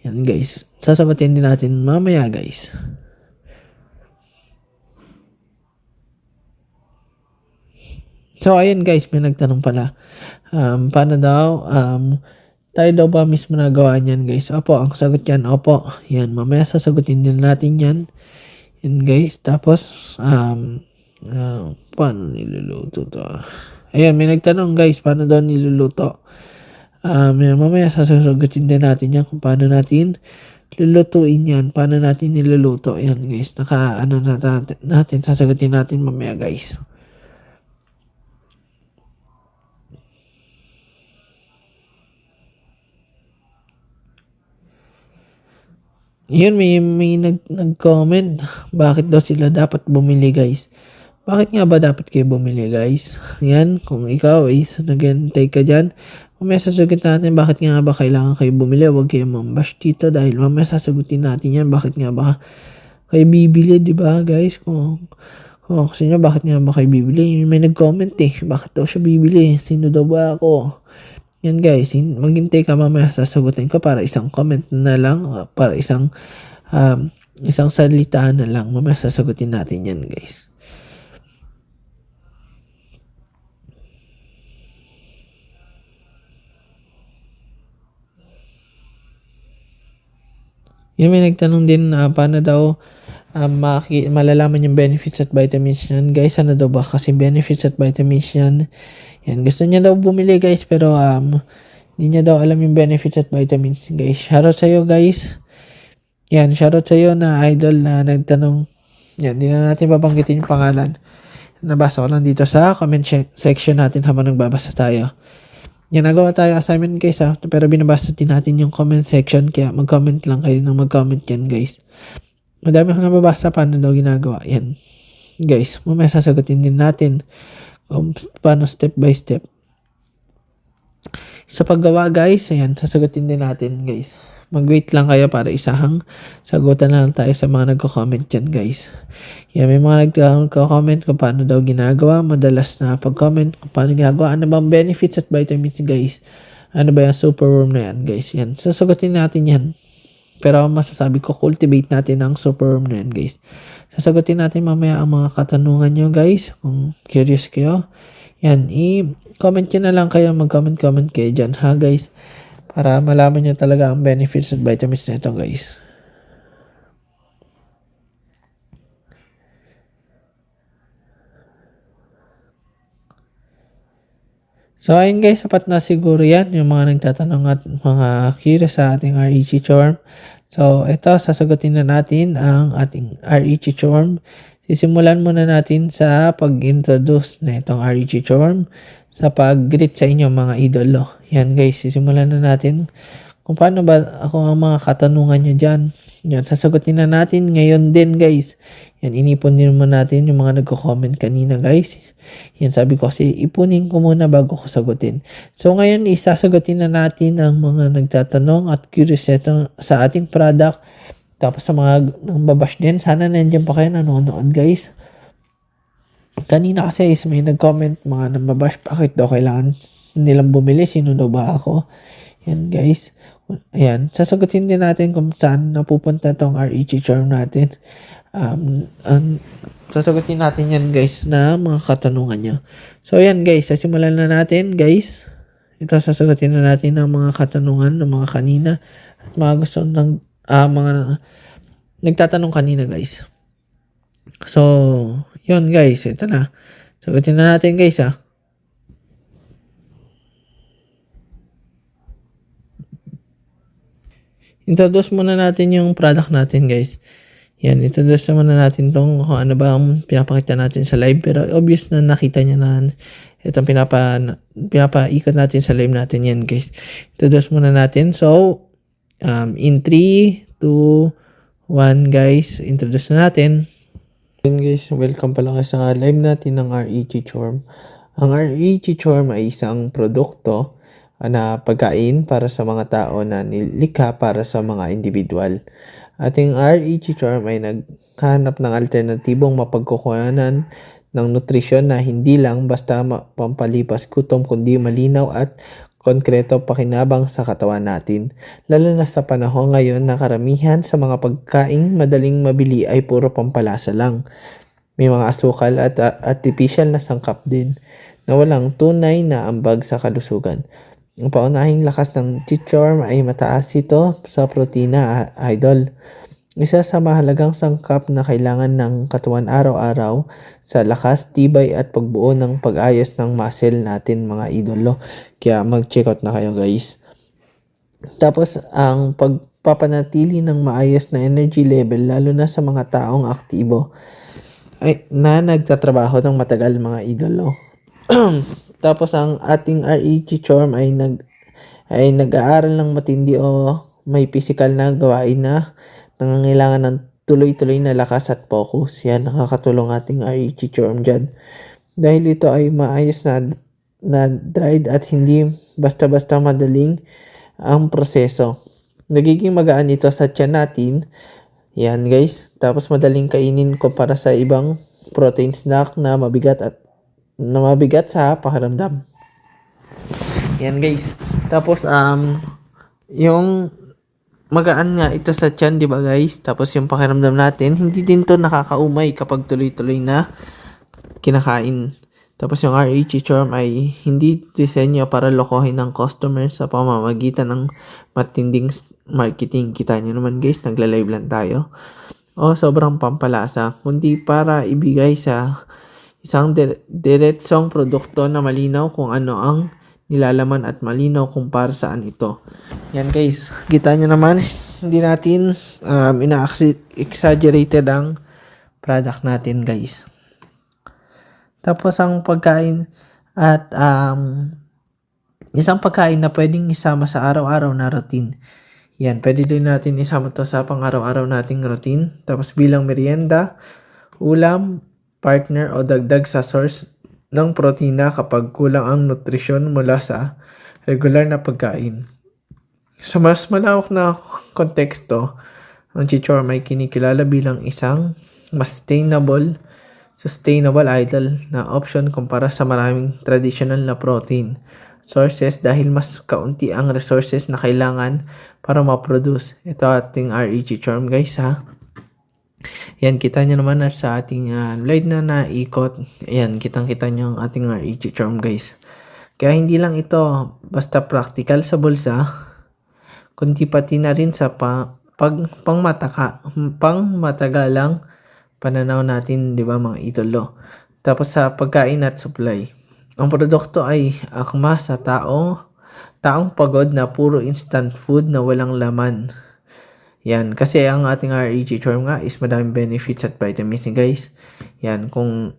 Speaker 1: Yan guys, sasagutin din natin mamaya guys. So ayun guys, may nagtanong pala. Paano daw? Tayo daw ba mismo nagawa niyan guys? Opo, ang sagot yan, opo. Yan, mamaya sasagutin din natin yan. Yan guys, tapos paano niluluto to? Ayan, may nagtanong guys, paano daw niluluto? Mamaya sasagutin din natin yan kung paano natin lulutuin yan, paano natin niluluto. Ayan guys, natin, sasagutin natin mamaya guys. Yun, may nag-comment. Bakit daw sila dapat bumili guys? Bakit nga ba dapat kayo bumili guys? Yan, kung ikaw is nag-antay ka dyan, mamaya sasagutin natin bakit nga ba kailangan kayo bumili. Huwag kayo mambash dito dahil mamaya sasagutin natin yan. Bakit nga ba kayo bibili, diba guys? Kung kasi nyo, bakit nga ba kayo bibili? May nag-comment eh. Bakit daw siya bibili? Sino daw ba ako? Yan guys, maghintay ka mamaya sasagutin ko para isang comment na lang, para isang salita na lang. Mamaya sasagutin natin yan guys. Yan, may nagtanong din paano daw malalaman yung benefits at vitamins yan. Guys, ano daw ba kasi benefits at vitamins yan? Yan, gusto niya daw bumili guys, pero hindi niya daw alam yung benefits at vitamins guys. Shoutout sa'yo guys. Yan, shoutout sa'yo na idol na nagtanong. Yan, hindi na natin babanggitin yung pangalan. Nabasa ko lang dito sa comment section natin habang nagbabasa tayo. Yan, nagawa tayo assignment guys pero binabasa din natin yung comment section, kaya mag-comment lang kayo ng mag-comment yan guys. Madami akong nababasa paano daw ginagawa. Yan guys, mamaya sasagutin din natin paano step by step. Sa paggawa guys, ayan, sasagutin din natin guys. mag-wait lang kayo para isahang sagutan na lang tayo sa mga nagko-comment dyan, guys. Yan, may mga nagko-comment kung paano daw ginagawa. Madalas na pag-comment kung paano ginagawa. Ano bang benefits at vitamins, guys? Ano ba yung superworm na yan, guys? Yan, sasagutin natin yan. Pero masasabi ko, cultivate natin ang superworm na yan, guys. Sasagutin natin mamaya ang mga katanungan nyo, guys. Kung curious kayo. Yan, i-comment nyo na lang kayo. Mag-comment kayo dyan, ha, guys? Para malaman nyo talaga ang benefits at vitamins na ito, guys. So, ayun guys, sapat na siguro yan. Yung mga nagtatanong at mga curious sa ating REG Charm. So, ito, sasagutin na natin ang ating REG Charm. Sisimulan muna natin sa pag-introduce na itong REG Charm sa pag-greet sa inyo mga idolo. Yan guys, sisimulan na natin kung paano ba ako ang mga katanungan nyo dyan. Yan, sasagutin na natin ngayon din guys. Yan, inipon din mo natin yung mga nagko-comment kanina guys. Yan, sabi ko kasi ipunin ko muna bago ko sagutin. So ngayon, isasagutin na natin ang mga nagtatanong at curious sa ating product. Tapos sa mga nambabash din, sana nandiyan pa kayo nanonood guys. Kanina kasi may nag-comment mga nambabash, bakit daw kailangan nilang bumili, sino daw ba ako? Yan guys. Ayan, sasagutin din natin kung saan napupunta tong REG Charm natin. Sasagutin natin yan guys na mga katanungan nyo. So ayan guys, sasimulan na natin guys. Ito sasagutin na natin ang mga katanungan ng mga kanina at mga gusto ng mga nagtatanong kanina guys. So yun guys, ito na. Sagutin na natin guys ha. Introduce muna natin yung product natin guys. Yan, introduce muna natin kung ano ba ang pinapakita natin sa live. Pero obvious na nakita niya na itong pinapaikot natin sa live natin yan guys. Introduce muna natin. So, in 3, 2, 1 guys, introduce na natin. Yan guys, welcome pala kayo sa live natin ng REG Charm. Ang REG Charm ay isang produkto na pagkain para sa mga tao na nilikha para sa mga individual. Ating REG Charm ay naghahanap ng alternatibong mapagkukuhanan ng nutrisyon na hindi lang basta pampalipas gutom kundi malinaw at konkreto pakinabang sa katawan natin. Lalo na sa panahon ngayon na karamihan sa mga pagkaing madaling mabili ay puro pampalasa lang. May mga asukal at artificial na sangkap din na walang tunay na ambag sa kalusugan. Ang paunahing lakas ng Charm ay mataas ito sa protina, idol. Isa sa mahalagang sangkap na kailangan ng katawan araw-araw sa lakas, tibay at pagbuo ng pag-ayos ng muscle natin mga idolo. Kaya mag-check out na kayo guys. Tapos ang pagpapanatili ng maayos na energy level lalo na sa mga taong aktibo ay na nagtatrabaho ng matagal mga idolo. Tapos ang ating REG Charm ay nag-aaral ng matindi o may physical na gawain na nangangailangan ng tuloy-tuloy na lakas at focus. Yan, nakakatulong ating REG Charm dyan. Dahil ito ay maayos na dried at hindi basta-basta madaling ang proseso. Nagiging magaan ito sa tiyan natin. Yan guys. Tapos madaling kainin kumpara sa ibang protein snack na mabigat sa pakiramdam. Yan guys. Tapos yung magaan nga ito sa tiyan, di ba guys? Tapos yung pakiramdam natin, hindi din to nakakaumay kapag tuloy-tuloy na kinakain. Tapos yung REG Charm ay hindi disenyo para lokohin ng customer sa pamamagitan ng matinding marketing. Kita nyo naman guys, nagla-live lang tayo. O sobrang pampalasa, kundi para ibigay sa isang diretsong produkto na malinaw kung ano ang nilalaman at malinaw kung para saan ito. Yan guys, kita nyo naman, hindi natin ina-exaggerated ang product natin guys. Tapos ang pagkain at isang pagkain na pwedeng isama sa araw-araw na routine. Yan, pwede din natin isama to sa pang-araw-araw nating routine. Tapos bilang merienda, ulam, partner o dagdag sa source ng protina kapag kulang ang nutrisyon mula sa regular na pagkain. Sa mas malawak na konteksto, ang chichorm ay kinikilala bilang isang mas sustainable idol na option kumpara sa maraming traditional na protein sources dahil mas kaunti ang resources na kailangan para ma-produce. Ito ating RE chichorm guys ha. Yan, kita nyo naman na sa ating slide na naikot. Ayan, kitang-kita nyo ang ating RE chichorm guys. Kaya hindi lang ito basta practical sa bulsa, kundi pati na rin sa pangmatagalang pananaw natin, di ba mga idolo. Tapos sa pagkain at supply. Ang produkto ay akma sa taong pagod na puro instant food na walang laman. Yan, kasi ang ating RE chichorm nga is madaming benefits at vitamins guys. Yan, kung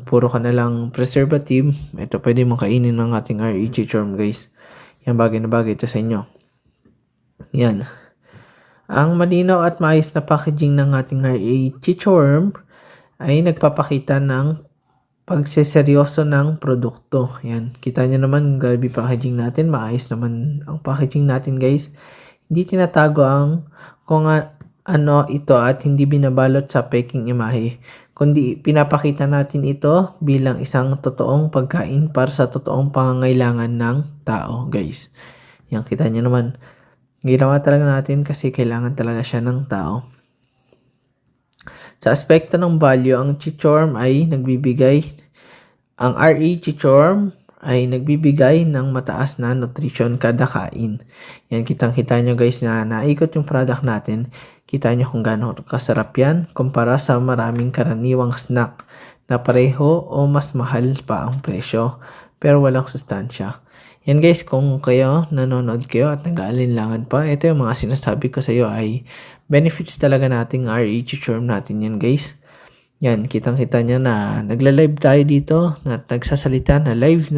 Speaker 1: puro ka na lang preservative, ito pwede mong kainin ng ating RE chichorm guys. Yan, bagay na bagay ito sa inyo. Yan. Ang malinaw at maayos na packaging ng ating RE chichorm ay nagpapakita ng pagseseryoso ng produkto. Yan, kita nyo naman, grabe packaging natin. Maayos naman ang packaging natin guys. Hindi tinatago kung ano ito at hindi binabalot sa peking imahe, kundi pinapakita natin ito bilang isang totoong pagkain para sa totoong pangangailangan ng tao guys. Yan, kita nyo naman. Ginawa talaga natin kasi kailangan talaga siya ng tao. Sa aspekto ng value, ang RE chichorm ay nagbibigay ng mataas na nutrition kada kain. Yan, kitang-kita nyo guys na naikot yung product natin. Kita nyo kung gaano kasarap yan kumpara sa maraming karaniwang snack na pareho o mas mahal pa ang presyo pero walang sustansya. Yan guys, kung nanonood kayo at nag-aalinlangan pa, ito yung mga sinasabi ko sa iyo ay benefits talaga nating RE chichorm natin yan guys. Yan, kitang-kita niya na nagla-live tayo dito, na nagsasalita na live.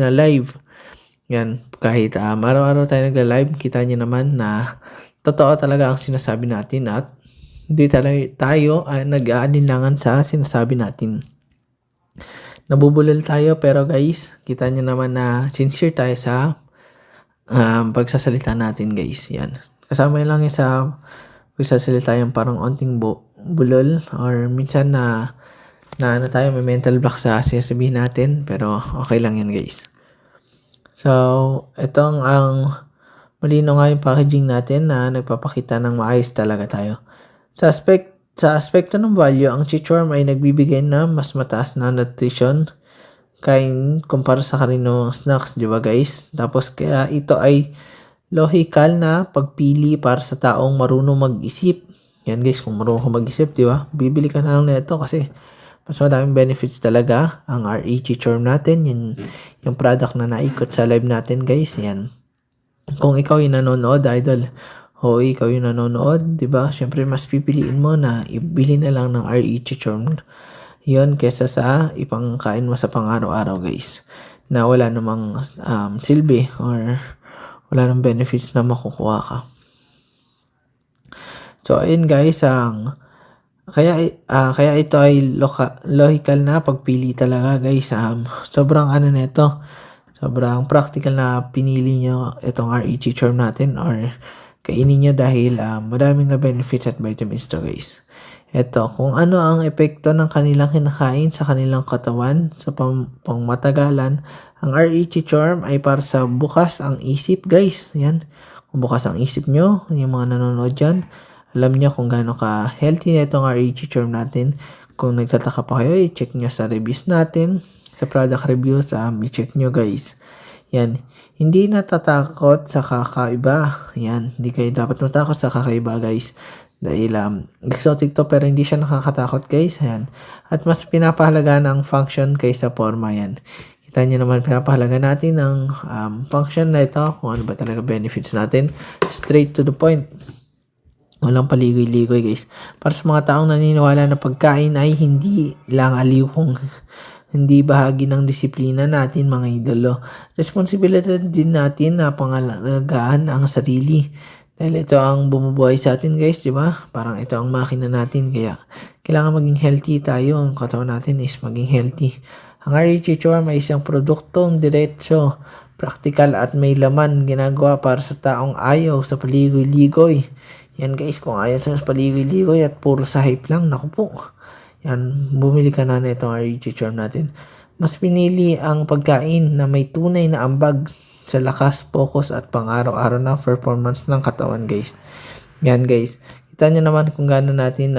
Speaker 1: Yan, kahit araw-araw tayo nagla-live, kita niyo naman na totoo talaga ang sinasabi natin at hindi tayo nag-aalinlangan sa sinasabi natin. Nabubulol tayo pero guys, kita niyo naman na sincere tayo sa pagsasalita natin guys. Yan, kasama lang yung sa pagsasalita yung parang onting bulol or minsan na tayo may mental block sa sinasabihin natin, pero okay lang yan guys. So, itong ang malino nga yung packaging natin na nagpapakita ng maayos talaga tayo. Sa aspekto ng value, ang chichorm ay nagbibigay na mas mataas na nutrition kumpara sa karaniwang snacks, di ba guys? Tapos kaya ito ay logical na pagpili para sa taong marunong mag-isip. Yan guys, kung marunong ka mag-isip, di ba? Bibili ka na lang nito kasi mas madaming benefits talaga ang RE chichorm natin. Yung product na naikot sa live natin guys. Yan. Kung ikaw yung nanonood, idol, ikaw yung nanonood, di ba? Syempre mas pipiliin mo na ibili na lang ng RE chichorm yun kesa sa ipangkain mo sa pang-araw-araw guys. Na wala namang silbi or wala namang benefits na makukuha ka. So ayun guys, kaya ito ay logical na pagpili talaga guys. Sobrang nito, sobrang practical na pinili nyo itong RE chichorm natin or kainin nyo dahil madaming na benefits at vitamins to guys. Ito, kung ano ang epekto ng kanilang kinakain sa kanilang katawan sa pangmatagalan, ang RE chichorm ay para sa bukas ang isip guys. Yan, kung bukas ang isip nyo, yung mga nanonood dyan, alam nyo kung gaano ka healthy na itong RE chichorm natin. Kung nagtataka pa kayo, i-check nyo sa reviews natin, sa product reviews, i-check nyo guys. Yan, hindi natatakot sa kakaiba. Yan, hindi kayo dapat matakot sa kakaiba guys. Dahil exotic to pero hindi siya nakakatakot guys. Yan. At mas pinapahalaga ng function kaysa forma yan. Kita nyo naman, pinapahalaga natin ang function na ito, kung ano ba talaga benefits natin. Straight to the point. Walang paligoy-ligoy guys. Para sa mga taong naniniwala na pagkain ay hindi lang aliw kung hindi bahagi ng disiplina natin mga idolo. Responsibilidad din natin na pangalagaan ang sarili. Dahil ito ang bumubuhay sa atin guys, di ba? Parang ito ang makina natin. Kaya kailangan maging healthy tayo. Ang katawan natin is maging healthy. Ang RE chichorm ay isang produktong diretso praktikal at may laman, ginagawa para sa taong ayaw sa paligoy-ligoy. Yan guys, kung ayaw sa paligoy-ligoy at puro sa hype lang, naku po. Yan, bumili ka na itong REG Charm natin. Mas pinili ang pagkain na may tunay na ambag sa lakas, focus at pang-araw-araw na performance ng katawan guys. Yan guys, kita nyo naman kung gaano natin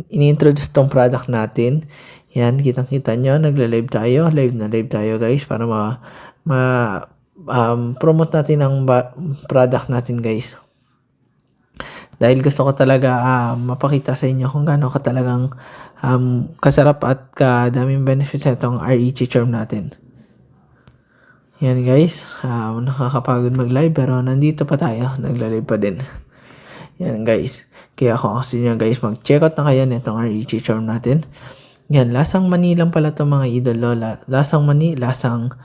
Speaker 1: ini-introduce tong product natin. Yan, kitang-kita nyo, live na live tayo guys para promote natin ang product natin guys. Dahil gusto ko talaga mapakita sa inyo kung gaano ka talagang kasarap at kadaming benefits na itong REG Charm natin. Yan guys, nakakapagod mag-live pero nandito pa tayo, nagla-live pa din. Yan guys, kaya ako kasi nyo guys, mag-check out na kayo nitong REG Charm natin. Yan, lasang mani lang pala itong mga idol. Lasang mani, lasang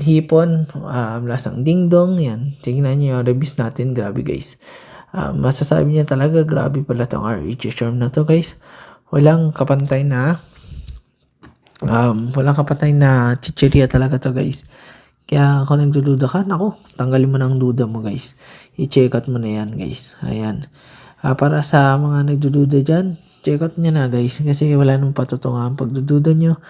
Speaker 1: hipon, lasang dingdong. Yan, tingnan nyo yung reviews natin, grabe guys. Masasabi niya talaga grabe pala tong REG Charm na to guys. Walang kapantay na chichirya talaga to guys. Kaya kung nagdududa ka, naku, tanggalin mo na ang duda mo guys. I-check out mo na yan guys. Ayan. Para sa mga nagdududa dyan, check out nyo na guys. Kasi wala nang patutungan pagdududa nyo.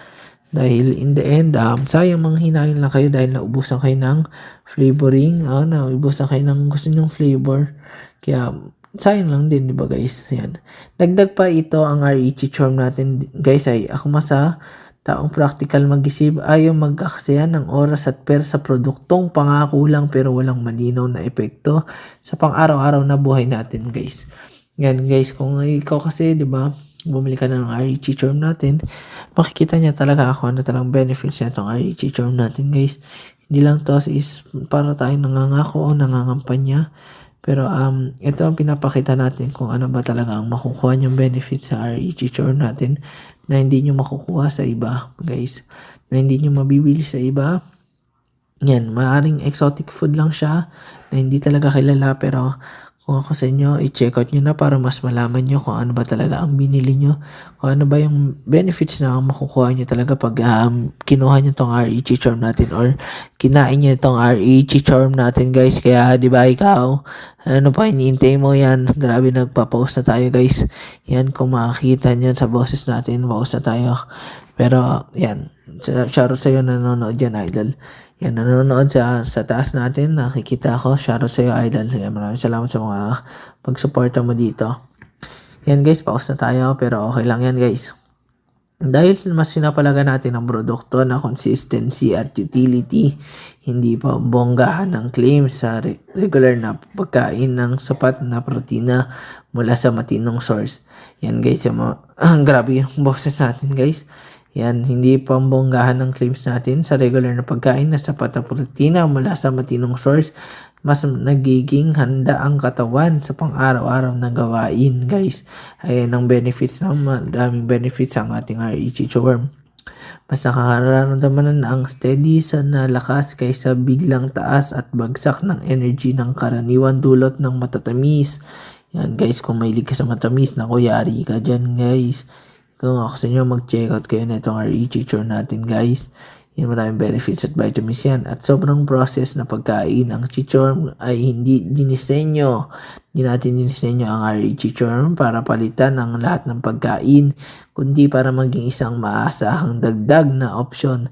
Speaker 1: Dahil in the end, sayang manghinayin lang kayo dahil naubusan kayo ng flavoring. Naubusan kayo ng gusto nyong flavor. Kaya, sayang lang din, di ba guys? Yan. Dagdag pa ito ang REG Charm natin, guys, ay ako masa taong practical mag-isip, ayaw mag-aksaya ng oras at pera sa produktong pangako lang pero walang malinaw na epekto sa pang-araw-araw na buhay natin, guys. Yan, guys, kung ikaw kasi, di ba, bumili ka na ng REG Charm natin, makikita niya talaga ako ano talagang benefits niya itong REG Charm natin, guys. Hindi lang to is para tayong nangangako o nangangampanya. Pero ito ang pinapakita natin kung ano ba talaga ang makukuha niyong benefits sa REG Charm natin na hindi nyo makukuha sa iba, guys. Na hindi nyo mabibili sa iba. Yan, maaaring exotic food lang siya na hindi talaga kilala pero kung ako sa inyo, i-check out nyo na para mas malaman nyo kung ano ba talaga ang binili nyo. Kung ano ba yung benefits na makukuha nyo talaga pag kinuha nyo tong REG Charm natin or kinain nyo itong REG Charm natin guys. Kaya di ba ikaw, ano pa iniintay mo yan? Grabe nagpa-post na tayo guys. Yan, kung makakita nyo sa boses natin, post na tayo. Pero yan, shoutout sa'yo nanonood yan idol. Yan, nanonood sa taas natin, nakikita ako. Shoutout sa'yo, idol. Yan, maraming salamat sa mga pag-suporta mo dito. Yan, guys, pause na tayo, pero okay lang yan, guys. Dahil mas pinapalaga natin ang produkto na consistency at utility, hindi pa bonggahan ng claims sa regular na pagkain ng sapat na protina mula sa matinong source. Yan, guys, grabe yung boses natin, guys. Yan, hindi pambonggahan ng claims natin sa regular na pagkain na sapat na protina mula sa matinong source. Mas nagiging handa ang katawan sa pang-araw-araw na gawain, guys. Ayan ang benefits na daming benefits ang ating REG Charm. Mas nakakaramdaman ang steady sa nalakas kaysa biglang taas at bagsak ng energy ng karaniwan dulot ng matatamis. Yan, guys, kung mahilig ka sa matamis, naku, yari ka dyan, guys. Kung ako sa inyo, mag-check out kayo na itong REG Charm natin, guys. Yan, maraming benefits at vitamins yan. At sobrang process na pagkain. Ang Charm ay hindi dinisenyo. Hindi natin dinisenyo ang REG Charm para palitan ang lahat ng pagkain, kundi para maging isang maasahang dagdag na opsyon.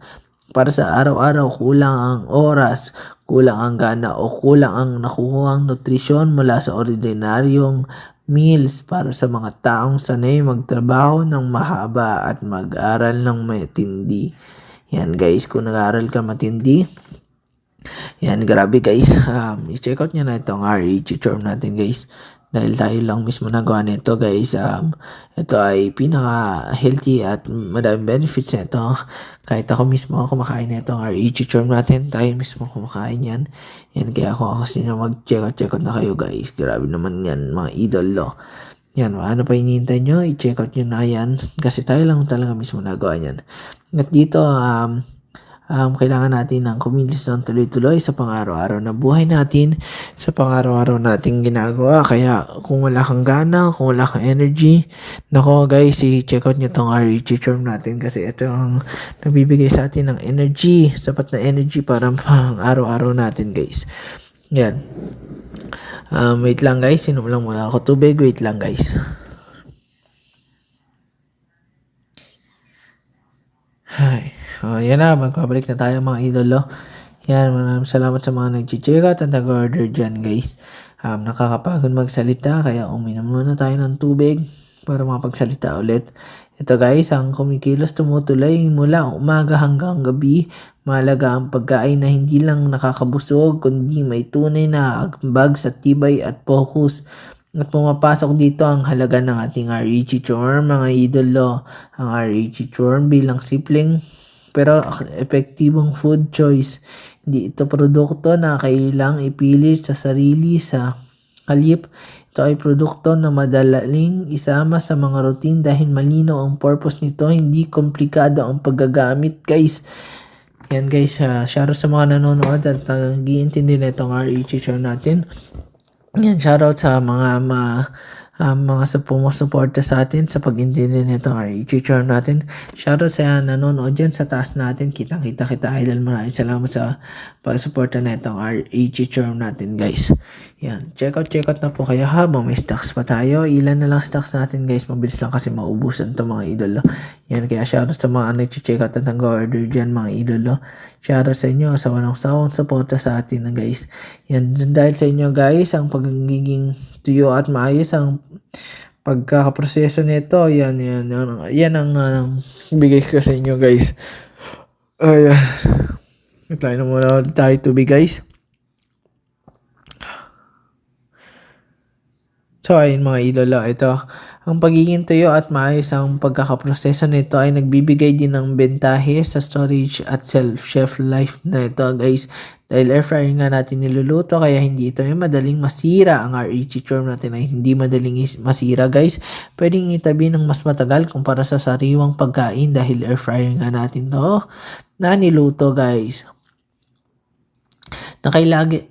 Speaker 1: Para sa araw-araw, kulang ang oras, kulang ang gana o kulang ang nakukuhang nutrisyon mula sa ordinaryong meals para sa mga taong sanay magtrabaho ng mahaba at mag-aral ng matindi. Yan guys, kung nag-aaral ka matindi, yan, grabe guys, i-check out nyo na itong REG Charm natin guys. Dahil tayo lang mismo nagawa nito guys. Ito ay pinaka-healthy at madaming benefits nito. Kahit ako mismo kumakain na itong REG Charm natin, tayo mismo kumakain yan. Yan, kaya ako sinyo mag-check out na kayo guys. Grabe naman yan, mga idol. Yan, ano pa hinihintay nyo? I-check out nyo na yan. Kasi tayo lang talaga mismo nagawa yan. At dito, kailangan natin ng kumilos ng tuloy-tuloy sa pang-araw-araw na buhay natin, sa pang-araw-araw nating ginagawa. Kaya kung wala kang gana, kung wala kang energy, nako guys, i-check out nyo tong REG Charm natin kasi ito ang nagbibigay sa atin ng energy, sapat na energy para pang araw-araw natin guys. Yan. Wait lang guys, inom lang muna ako tubig, wait lang guys. Ay, yan na, magpabalik na tayo mga idolo. Yan, maraming salamat sa mga nag-check out at nag-order dyan guys. Nakakapagod magsalita kaya uminom muna tayo ng tubig para makapagsalita ulit. Ito guys, ang kumikilos tumutuloy mula umaga hanggang gabi. Mahalaga ang pagkain na hindi lang nakakabusog kundi may tunay na ambag sa tibay at focus. At pumapasok dito ang halaga ng ating REG Charm, mga idolo. Ang REG Charm bilang simpleng pero epektibong food choice. Hindi ito produkto na kailang ipilit sa sarili sa halip. Ito ay produkto na madaling isama sa mga routine dahil malino ang purpose nito. Hindi komplikado ang paggagamit guys. Yan guys, shoutout sa mga nanonood at nag-iintindi na itong REG Charm natin. Yan, shoutout sa mga sumusuporta sa atin sa pag-intindi nito REG Charm natin. Shoutout sa nanonood dyan sa taas natin. Kitang-kita kita idol. Maraming salamat sa pag-suporta na itong REG Charm natin guys. Yan, check out na po kayo habang may stocks pa tayo. Ilan na lang stocks natin guys. Mabilis lang kasi maubusan to mga idolo. Yan, kaya shoutout sa mga nag-check out at nag-order dyan mga idolo. Shoutout sa inyo sa walang sawang suporta sa atin guys. Yan, dahil sa inyo guys, ang pagiging tuyo at maayos ang pagkakaproseso nito. Yan ang bigay ko sa inyo guys. Ayan. Tayo na muna tayo tubig guys. So ayun mga idolo, ito ang pagiging tuyo at maayos ang pagkakaproseso nito ay nagbibigay din ng bentahe sa storage at shelf life na ito guys. Dahil air fryer nga natin niluluto kaya hindi ito yung madaling masira. Ang REG Charm natin ay hindi madaling masira guys. Pwedeng itabi ng mas matagal kumpara sa sariwang pagkain dahil air fryer nga natin to na niluto guys.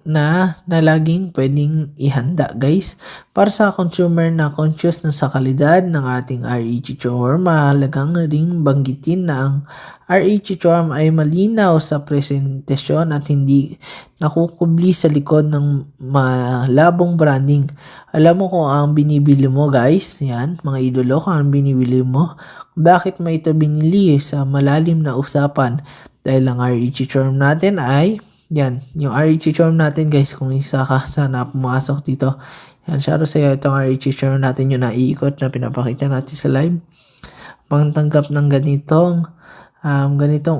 Speaker 1: Na laging pwedeng ihanda guys. Para sa consumer na conscious na sa kalidad ng ating REG Charm, mahalagang ring banggitin na ang REG Charm ay malinaw sa presentasyon at hindi nakukubli sa likod ng malabong branding. Alam mo kung ang binibili mo guys, yan mga idolo, kung ang binibili mo, bakit mo ito binili sa malalim na usapan. Dahil ang REG Charm natin ay yan, yung REG Charm natin guys, kung isa ka sana pumasok dito. Yan, shoutout sa iyo itong REG Charm natin yung naiikot na pinapakita natin sa live. Pangtanggap ng ganitong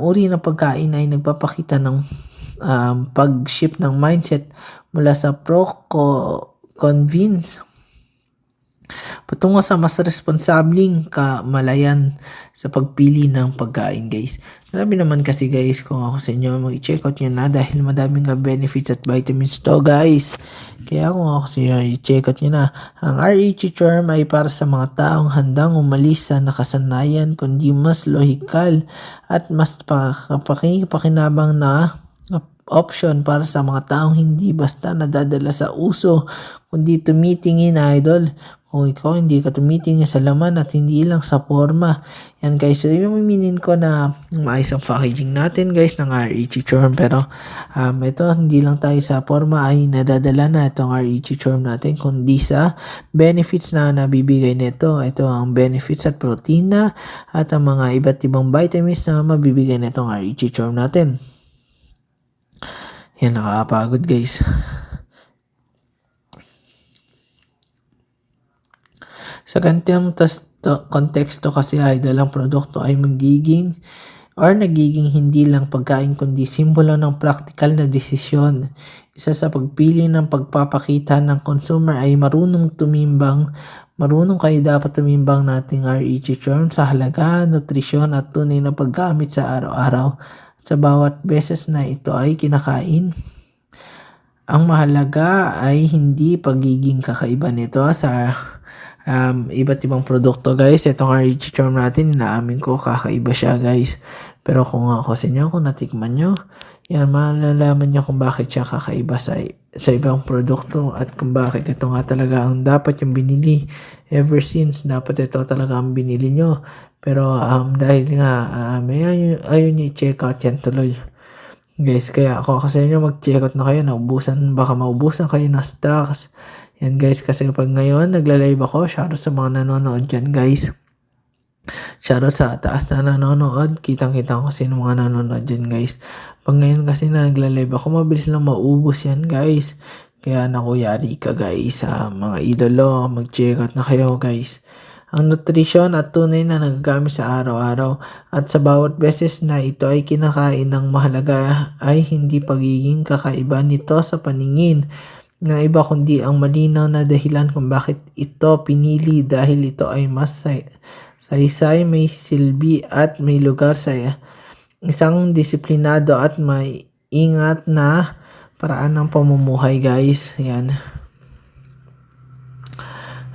Speaker 1: uri ng pagkain ay nagpapakita ng pag-shift ng mindset mula sa convince patungo sa mas responsableng kamalayan sa pagpili ng pagkain guys. Grabe naman kasi guys, kung ako sa inyo, mag-check out nyo na dahil madaming benefits at vitamins to guys. Kaya kung ako sa inyo, i-check out nyo na. Ang REG Charm ay para sa mga taong handang umalis sa nakasanayan kundi mas lohikal at mas pakinabang na option para sa mga taong hindi basta nadadala sa uso kundi tumitingin idol. Kung ikaw hindi ka tumitingin sa laman at hindi lang sa forma. Yan guys, so yung miminin ko na maayos ang packaging natin guys ng REG Charm. Pero ito hindi lang tayo sa forma ay nadadala na itong REG Charm natin kundi sa benefits na nabibigay nito. Ito ang benefits at protina at ang mga iba't ibang vitamins na mabibigay nitong REG Charm natin. Yan, nakakapagod guys. Sa ganitong konteksto kasi idol, ang produkto ay nagiging hindi lang pagkain kundi simbolo ng practical na desisyon. Isa sa pagpili ng pagpapakita ng consumer ay marunong kayo dapat tumimbang nating REG Charm sa halaga, nutrisyon at tunay na paggamit sa araw-araw. Sa bawat beses na ito ay kinakain, ang mahalaga ay hindi pagiging kakaiba nito sa iba't ibang produkto guys. Itong REG Charm natin, inaamin ko kakaiba siya guys. Pero kung ako sa inyo, kung natikman nyo, yan, malalaman nyo kung bakit siya kakaiba sa ibang produkto at kung bakit ito nga talaga ang dapat yung binili. Ever since, dapat ito talaga ang binili nyo. Pero dahil nga, ayaw nyo i-check out yan tuloy. Guys, kaya ako kasi nyo mag-check out na kayo, baka maubusan kayo ng stocks. Yan guys, kasi pag ngayon, nagla-live ako, shoutout sa mga nanonood dyan guys. Shoutout sa taas na nanonood, kitang-kita ko sino mga nanonood dyan guys. Pag ngayon kasi nagla-live ako, mabilis lang maubos yan guys. Kaya naku, yari ka guys, mga idolo, mag-check out na kayo guys. Ang nutrition at tunay na nagagamit sa araw-araw at sa bawat beses na ito ay kinakain ng mahalaga ay hindi pagiging kakaiba nito sa paningin ng iba kundi ang malinaw na dahilan kung bakit ito pinili dahil ito ay mas saysay, may silbi at may lugar sa isang disiplinado at may ingat na paraan ng pamumuhay guys. Yan.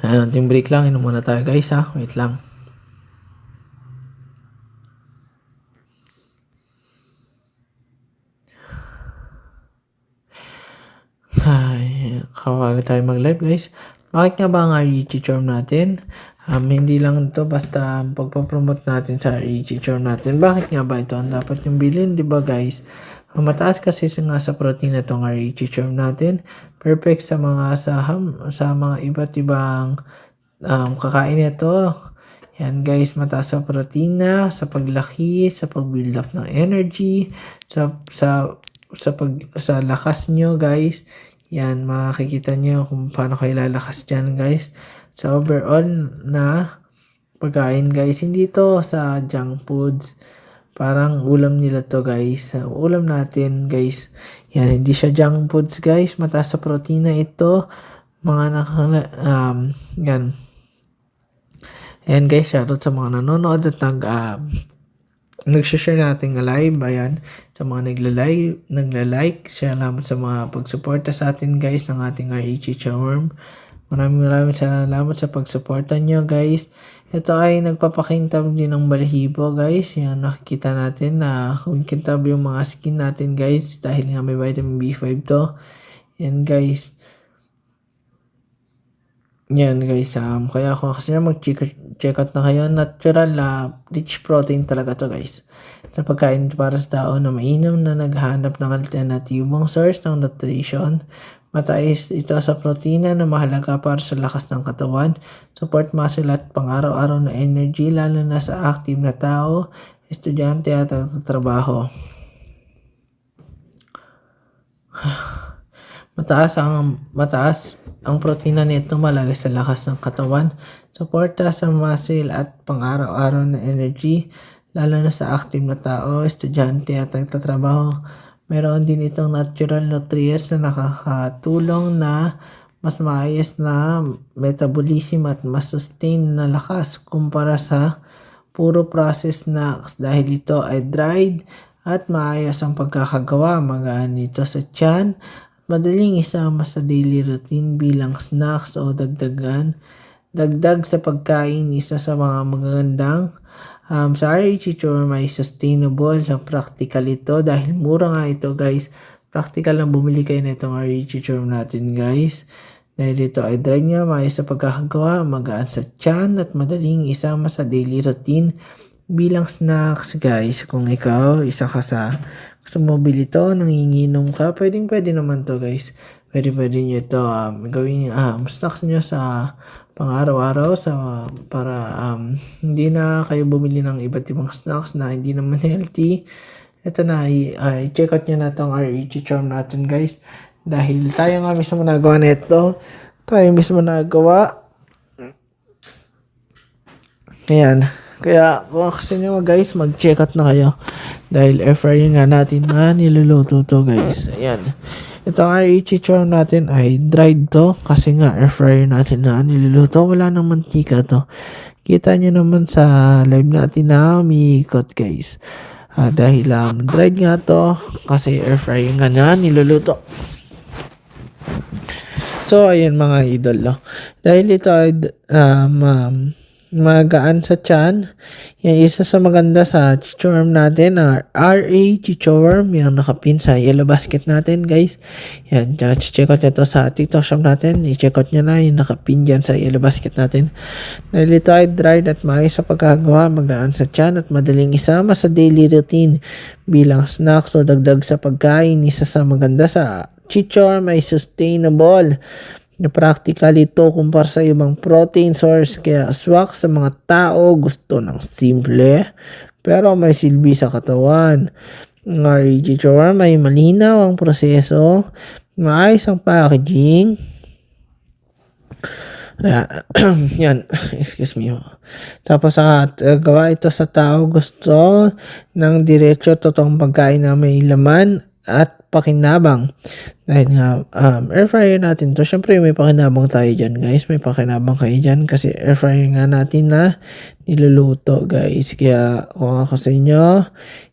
Speaker 1: Ating break lang. Inom muna tayo guys ha. Wait lang. Ay, kawaga tayo mag-live guys. Bakit nga ba ang REG Charm natin? Hindi lang ito basta pagpapromote natin sa REG Charm natin. Bakit nga ba ito ang dapat yung bilhin? Diba guys? Mataas kasi nga sa protein na itong REG Charm natin. Perfect sa mga sa mga iba't ibang kakain nito. Yan guys, mataas sa protein na, sa paglaki, sa pag-build up ng energy, sa lakas nyo guys. Yan, makikita nyo kung paano kayo lalakas dyan guys. Sa overall na pagkain guys, hindi to sa junk foods. Parang ulam nila to guys. Ulam natin guys. Yan, hindi siya junk foods guys. Mataas sa protein na ito. Mga yan. Ayan guys, shoutout sa mga nanonood at nag-share natin live. Ayan, sa mga nagla-like. Salamat sa mga pagsuporta sa atin guys ng ating REG Charm. Maraming salamat sa pagsuporta nyo guys. Ito ay nagpapakintab din ng balahibo guys. Yan, nakikita natin na kumikintab yung mga skin natin guys. Dahil nga may vitamin B5 to. Yan guys. Yan guys. Kaya kung kasi mag-check out na kayo. Natural rich protein talaga to guys. Na pagkain para sa tao na mainam na naghahanap ng alternatibong source ng nutrition. Mataas ito sa protina na mahalaga para sa lakas ng katawan, support muscle at pang-araw-araw na energy lalo na sa active na tao, estudyante at trabaho. Mataas ang protina nito mahalaga sa lakas ng katawan, suporta sa muscle at pang-araw-araw na energy lalo na sa active na tao, estudyante at nagtatrabaho. Meron din itong natural nutrients na nakakatulong na mas maayos na metabolism at mas sustain na lakas kumpara sa puro processed snacks dahil ito ay dried at maayos ang pagkakagawa, magaan ito sa tiyan at madaling isama sa daily routine bilang snacks o dagdag sa pagkain. Isa sa mga magagandang sa REG Charm ay sustainable, sa practical ito dahil mura nga ito guys. Practical lang bumili kayo na itong REG Charm natin guys. Dahil ito ay dry nga, maayos sa pagkakagawa, magaan sa tiyan at madaling isama sa daily routine bilang snacks guys. Kung ikaw, isa ka sa gusto mo bili ito, nanginginom ka, pwede naman to guys. Pwede nyo ito gawin snacks nyo sa pang-araw-araw para hindi na kayo bumili ng iba't ibang snacks na hindi naman healthy. Ito na, i-check out nyo na itong REG Charm natin guys. Dahil tayo nga mismo nagawa na ito. Tayo mismo nagawa. Ayan. Kaya kung kasi nyo guys, mag-check out na kayo. Dahil air fryer nga natin na niluluto to guys. Ayan. Itong REG Charm natin ay dried to kasi nga air fryer natin na niluluto. Wala nang mantika to. Kita nyo naman sa live natin na umiikot guys. Dahil dried nga to kasi air fryer nga na niluluto. So, ayan mga idol, no? Dahil ito ay magaan sa tiyan, yan isa sa maganda sa chichorm natin, RA Chichorm, yung nakapin sa yellow basket natin, guys. Yan, check out nyo to sa TikTok shop natin. I-check out nyo na yung nakapin dyan sa yellow basket natin. Dahil ito ay dried at maayos sa pagkagawa, magaan sa tiyan at madaling isama sa daily routine bilang snacks o dagdag sa pagkain. Isa sa maganda sa chichorm ay sustainable na practical ito kumpara sa ibang protein source, kaya swak sa mga tao gusto ng simple pero may silbi sa katawan. Ang REG Chichorm ay malinaw ang proseso, maayos ang packaging. Yan, excuse me. Tapos gawa ito sa tao gusto ng diretso totoong pagkain na may laman at pakinabang. Dahil nga air fryer natin to, syempre may pakinabang tayo dyan, guys. May pakinabang kayo dyan kasi air fryer nga natin na niluluto, guys. Kaya kung ako sa inyo,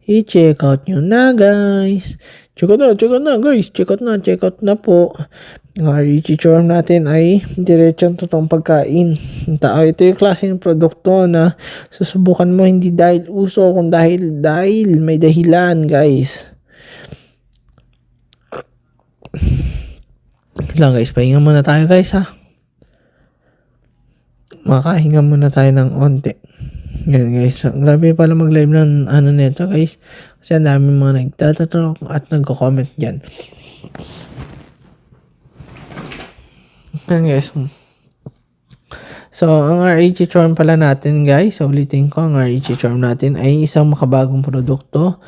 Speaker 1: i-check out nyo na, guys. Check out na, guys. Check out na po. Ang Chichorm natin ay diretsong totoong pagkain ng tao. Ito yung klase ng produkto na susubukan mo hindi dahil uso, kung dahil may dahilan, guys. Lang, guys, pahinga muna tayo, guys, ha. Makahinga muna tayo ng onti. Yan, guys. Grabe pala mag-live ng nito, guys. Kasi ang dami mga nagtatanong at nagko-comment dyan. Yan, guys. So, ang REG Chichorm pala natin, guys, ulitin ko, ang REG Chichorm natin ay isang makabagong produkto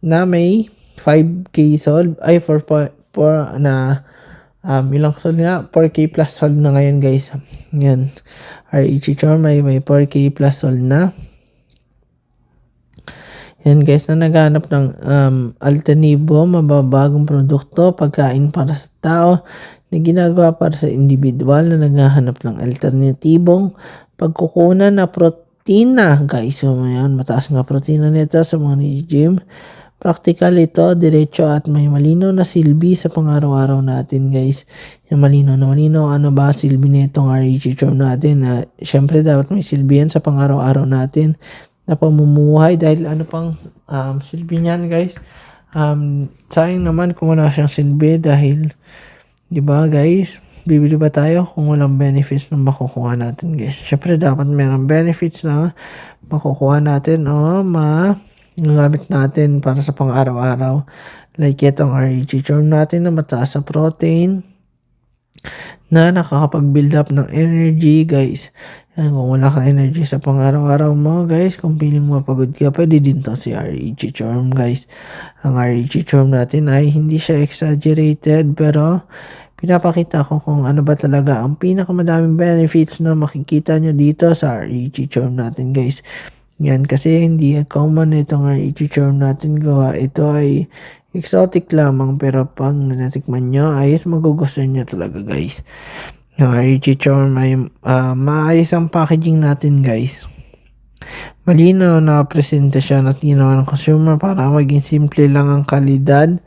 Speaker 1: na may 5K sold, ay 4 na ilang sold nga, 4K plus sold na ngayon, guys. Yan, REG Chichorm ay may 4K plus sold na. Yan, guys, na naghanap ng alternatibo, mababagong produkto, pagkain para sa tao na ginagawa para sa individual na naghahanap ng alternatibong pagkukunan na protina, guys. So, yan, mataas nga protina nito sa mga gym. Practical ito, diretso at may malinaw na silbi sa pang-araw-araw natin, guys. Yung malinaw, ano ba silbi nitong REG Chichorm natin? Syempre, dapat may silbi yan sa pang-araw-araw natin na pamumuhay, dahil ano pang silbi niyan, guys. Sayang naman kung wala siyang silbi, dahil, di ba, guys, bibili ba tayo kung walang benefits na makukuha natin, guys? Syempre, dapat mayroong benefits na makukuha natin o gamit natin para sa pang-araw-araw. Like itong REG Chichorm natin na mataas sa protein na nakakapag-build up ng energy, guys. Yan, kung wala kang energy sa pang-araw-araw mo, guys, kung feeling mo pagod ka, pwede din to si REG Chichorm, guys. Ang REG Chichorm natin ay hindi siya exaggerated, pero pinapakita ko kung ano ba talaga ang pinakamadaming benefits na makikita nyo dito sa REG Chichorm natin, guys. Yan, kasi hindi common itong REG Chichorm natin gawa. Ito ay exotic lamang, pero pag natikman nyo, ayos magugustuhan nyo talaga, guys. Ang REG Chichorm ay maayos ang packaging natin, guys. Malinaw na presentasyon at ginawa ng consumer para maging simple lang ang kalidad.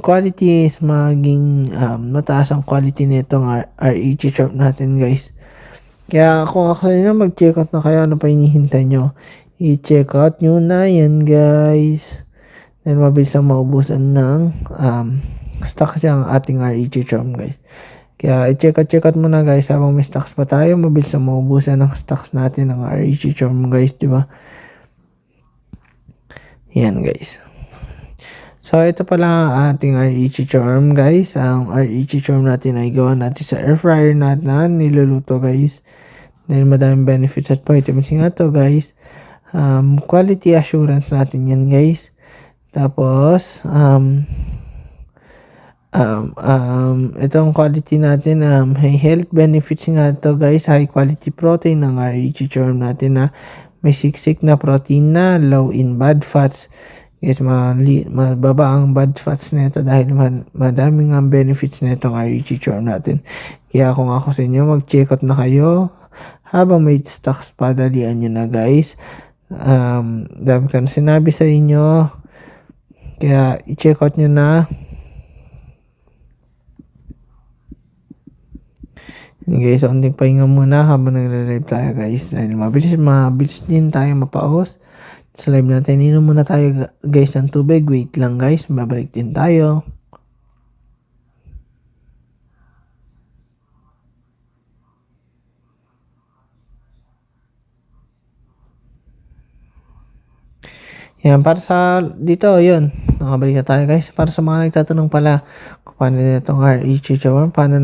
Speaker 1: Quality is maging mataas ang quality nitong REG Chichorm natin, guys. Kaya kung ako nyo, mag-check out na kayo. Ano pa hinihintay nyo? I-check out nyo na yan, guys. Then mabilis ang maubusan ng stock kasi ang ating REG Chichorm, guys. Kaya i-check out muna, guys, habang may stocks pa tayo. Mabilis ang maubusan ng stocks natin ng REG Chichorm, guys, di ba? Yan, guys. So, ito pala ang ating REG Chichorm, guys. Ang REG Chichorm natin ay gawa natin sa air fryer natin na niluluto, guys. Dahil madaming benefits at vitamins nga to, guys. Quality assurance natin yan, guys. Tapos, itong quality natin, may health benefits nga to, guys. High quality protein ng REG Chichorm natin na may siksik na protein na low in bad fats. Guys, mababa ang bad fats nito dahil madaming ang benefits nitong REG Chichorm natin. Kaya kung ako sa inyo, mag-check out na kayo habang may stocks pa, dalian nyo na, guys. Dami ko na sinabi sa inyo, kaya i-check out nyo na. Guys, onting pahinga muna habang nagla-live tayo guys. Dahil mabilis din tayo mapaos. Sa live natin, inom muna tayo guys ng tubig. Wait lang guys, babalik din tayo. Yan, para sa dito, yun. Nakabalik na tayo guys. Para sa mga nagtatanong pala kung paano na itong REG charm, paano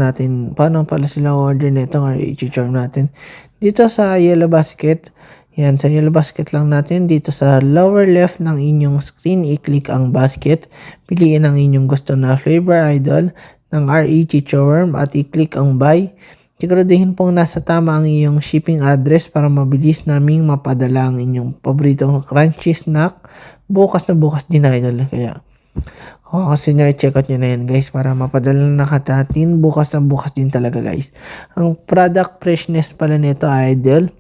Speaker 1: pala sila order na itong REG charm natin. Dito sa yellow basket, yan, sa yellow basket lang natin. Dito sa lower left ng inyong screen, i-click ang basket. Piliin ang inyong gusto na flavor idol ng REG charm at i-click ang buy. Siguraduhin pong nasa tama ang iyong shipping address para mabilis naming mapadala ang inyong paboritong crunchy snack. Bukas na bukas din idol. Kaya kasi check out nyo na yan guys para mapadala na natin. Bukas na bukas din talaga guys. Ang product freshness pala nito idol.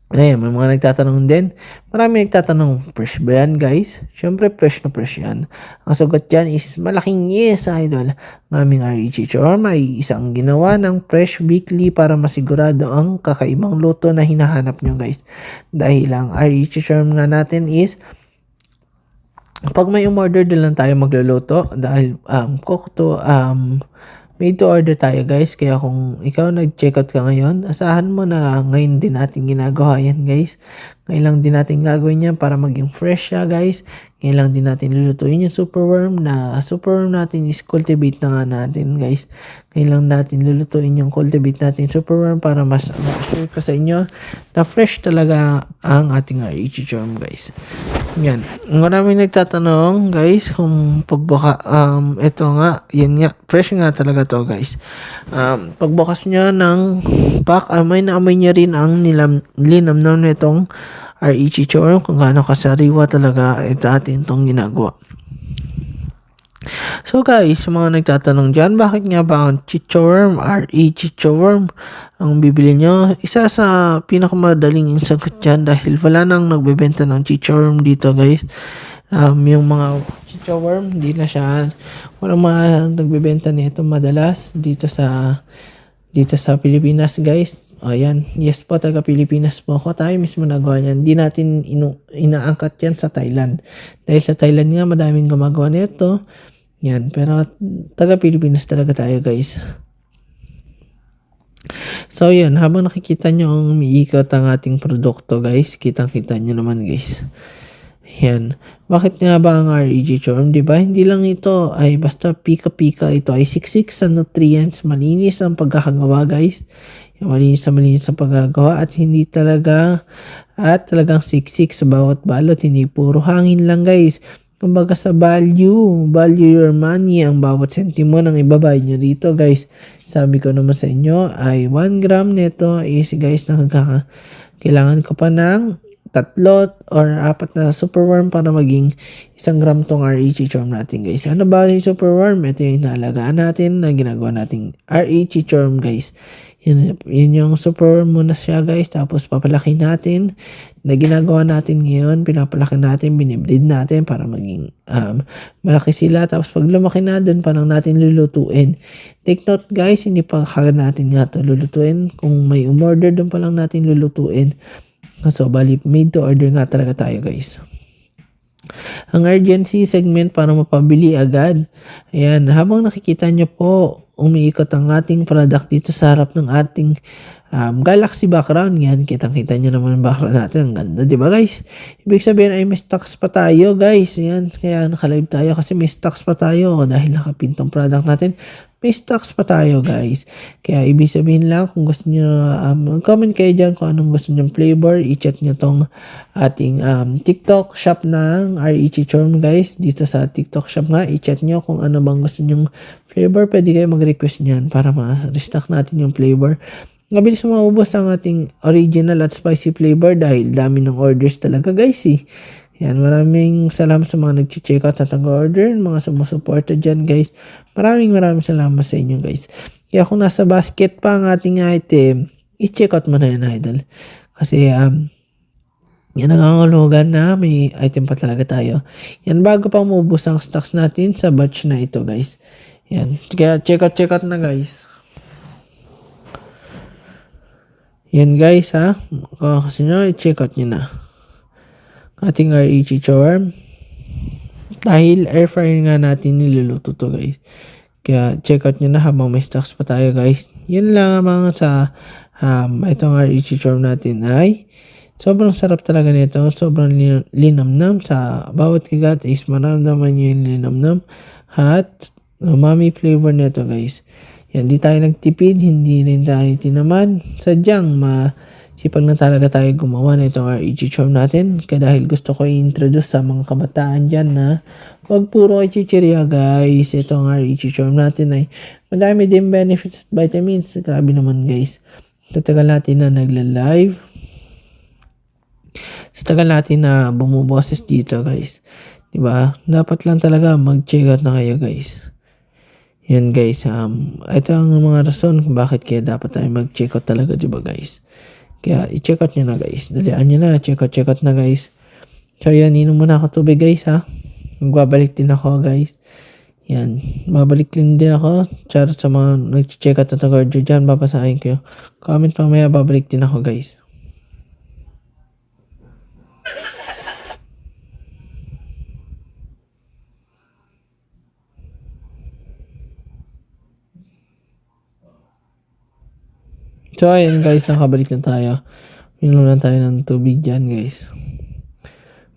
Speaker 1: Ayan, may mga nagtatanong din. Marami nagtatanong, fresh ba yan guys? Siyempre, fresh na fresh yan. Ang sagot dyan is malaking yes, idol. Ng aming REG charm ay isang ginawa ng fresh weekly para masigurado ang kakaibang luto na hinahanap nyo guys. Dahil ang REG charm nga natin is pag may umorder din lang tayo magluluto dahil made to order tayo guys. Kaya kung ikaw nag-check out ka ngayon, asahan mo na ngayon din natin ginagawa yan guys. Ngayon lang din natin gagawin yan para maging fresh siya guys. Ngayon lang din natin lulutuin yung superworm na superworm natin is cultivate na nga natin guys. Ngayon lang natin lulutuin yung cultivate natin superworm para mas ma-assure ko sa inyo na fresh talaga ang ating REG charm guys. Yan. Maraming nagtatanong guys kung pagbuka ito nga, yan nga, fresh nga talaga to guys. Pagbukas nyo ng pack, may naamoy nyo rin ang linamnam nitong REG charm kung gaano kasariwa talaga ito atin itong ginagawa. So guys, mga nagtatanong dyan, bakit nga ba ang chichorm, REG charm ang bibili nyo? Isa sa pinakamadaling sagot dyan dahil wala nang nagbebenta ng chichorm dito guys. Yung mga chichorm, hindi na siya, walang mga nagbebenta nito madalas dito sa Pilipinas guys. Ayan, yes po, taga Pilipinas po ako. Tayo mismo nagawa yan. Hindi natin inaangkat yan sa Thailand. Dahil sa Thailand nga, madaming gumagawa nito. Yan, pero taga Pilipinas talaga tayo guys. So yan, habang nakikita nyo ang umiikot ang ating produkto guys, kitang-kita nyo naman guys. Yan. Bakit nga ba ang REG charm? Diba? Hindi lang ito ay basta pika-pika. Ito ay siksik sa nutrients. Malinis ang pagkakagawa guys. Malinis ang pagkakagawa at hindi talaga talagang siksik sa bawat balot. Hindi puro hangin lang guys. Kumbaga sa value your money, ang bawat sentimo ng ibabayad nyo dito guys. Sabi ko naman sa inyo ay 1 gram nito is guys kailangan ko pa ng 3 or 4 na superworm para maging 1 gram tong REG charm natin guys. Ano ba yung superworm? Ito yung inalagaan natin na ginagawa nating REG charm guys. Yun yung superworm muna siya guys. Tapos papalaki natin na ginagawa natin ngayon. Pinapalaki natin, binibreed natin para maging malaki sila. Tapos pag lumaki na, dun pa lang natin lulutuin. Take note guys, hindi pa kagad natin nga ito lulutuin. Kung may umorder, dun pa lang natin lulutuin. So, bali, made to order nga talaga tayo guys. Ang urgency segment para mapabili agad. Ayan, habang nakikita nyo po, umiikot ang ating product dito sa harap ng ating Galaxy background. Yan, kitang-kita nyo naman ang background natin. Ang ganda, di ba guys? Ibig sabihin ay may stocks pa tayo guys. Yan, kaya nakalive tayo kasi may stocks pa tayo dahil nakapintong product natin. May stocks pa tayo guys. Kaya ibig sabihin lang kung gusto nyo, comment kayo dyan kung anong gusto nyo flavor. I-chat nyo tong ating TikTok shop ng REG charm guys. Dito sa TikTok shop nga, i-chat nyo kung ano bang gusto nyo flavor. Pwede kayo mag-request nyan para ma-restock natin yung flavor. Mabilis maubos ang ating original at spicy flavor dahil dami ng orders talaga guys eh. Yan, maraming salamat sa mga nag-check out at nag-order, mga sumusuporta dyan guys. Maraming salamat sa inyo guys. Kaya kung nasa basket pa ang ating item, i-check out mo na yan idol. Kasi yan nangangulugan na may item pa talaga tayo. Yan, bago pa maubos ang stocks natin sa batch na ito guys. Yan, kaya check out na guys. Yan guys ha. Kasi nyo, i-check out nyo na. Ating REG Charm. Dahil air fryer nga natin niluluto to guys. Kaya check out nyo na habang may stocks pa tayo guys. Yun lang mga sa itong REG Charm natin ay sobrang sarap talaga nito. Sobrang linamnam sa bawat kagat is maramdaman nyo yung linamnam. At umami flavor nito guys. Yan, di tayo nagtipid, hindi rin tayo tinaman. Sadyang sipag na talaga tayo gumawa na itong REG Charm natin. Kaya dahil gusto ko i-introduce sa mga kabataan dyan na wag puro kay chichirya guys. Itong REG Charm natin ay madami din benefits at vitamins. Grabe naman guys. Tatagal natin na nagla-live. Tatagal natin na bumuboses dito guys. Diba? Dapat lang talaga mag-check out na kayo guys. Yan guys, ito ang mga rason kung bakit kaya dapat tayo mag-check out talaga, diba guys? Kaya i-check out nyo na guys. Dalian nyo na, check out na guys. So yan, inom muna ako tubig guys ha. Magbabalik din ako guys. Yan, babalik din ako. Charot sa mga nag-check out na taga-order dyan, babasahin ko. Comment mamaya, babalik din ako guys. So, ayun guys, nakabalik na tayo. Minom lang tayo ng tubig dyan guys.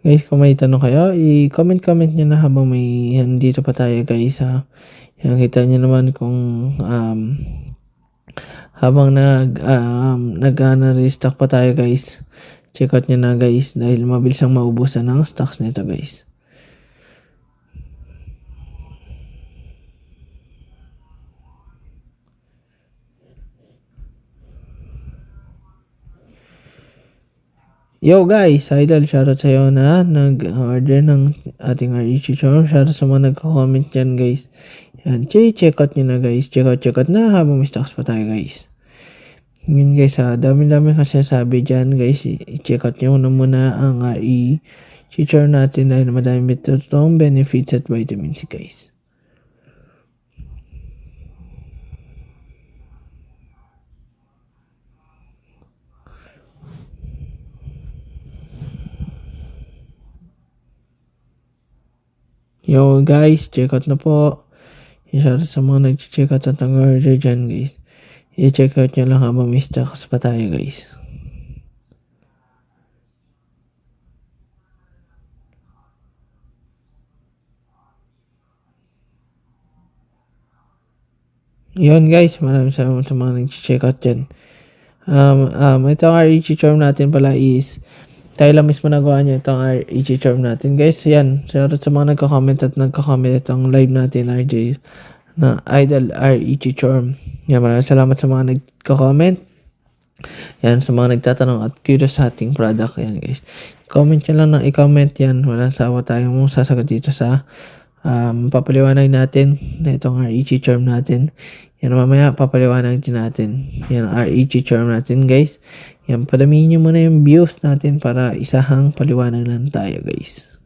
Speaker 1: Guys, kung may tanong kayo, i-comment nyo na habang may dito pa tayo guys ha. Yan, kita nyo naman kung habang nag-restock pa tayo guys. Check out nyo na guys dahil mabilis ang maubusan ng stocks nito guys. Yo guys, idol, shoutout sa'yo na nag-order ng ating REG Charm. Shoutout sa mga nagko-comment dyan guys. Yan, check out nyo na guys. Check out na habang may stocks pa tayo guys. Yun guys ha, dami-dami kasi sabi dyan guys. I-check out nyo na muna ang REG Charm natin dahil madami itong benefits at vitamin C guys. Yo guys, check out na po. Isa sa mga nag-check out at nag-order dyan guys. I-check out nyo lang habang may stocks pa tayo guys. Yun guys, maraming salamat sa mga nag-check out dyan. Itong REG Charm natin pala is tayo lang mismo nagawa niya itong REG Charm natin guys. Yan, shoutout sa mga nagko-comment itong live natin RJ na idol REG Charm. Yan, maraming salamat sa mga nagko-comment. Yan, sa mga nagtatanong at curious sa ating product. Yan guys, comment nyo lang ng i-comment yan. Walang sawa tayo mong sasagot dito sa papaliwanag natin na itong REG Charm natin. Yan, mamaya papaliwanag din natin yan REG Charm natin guys. Yan, padamihin nyo muna yung views natin para isahang paliwanag lang tayo guys.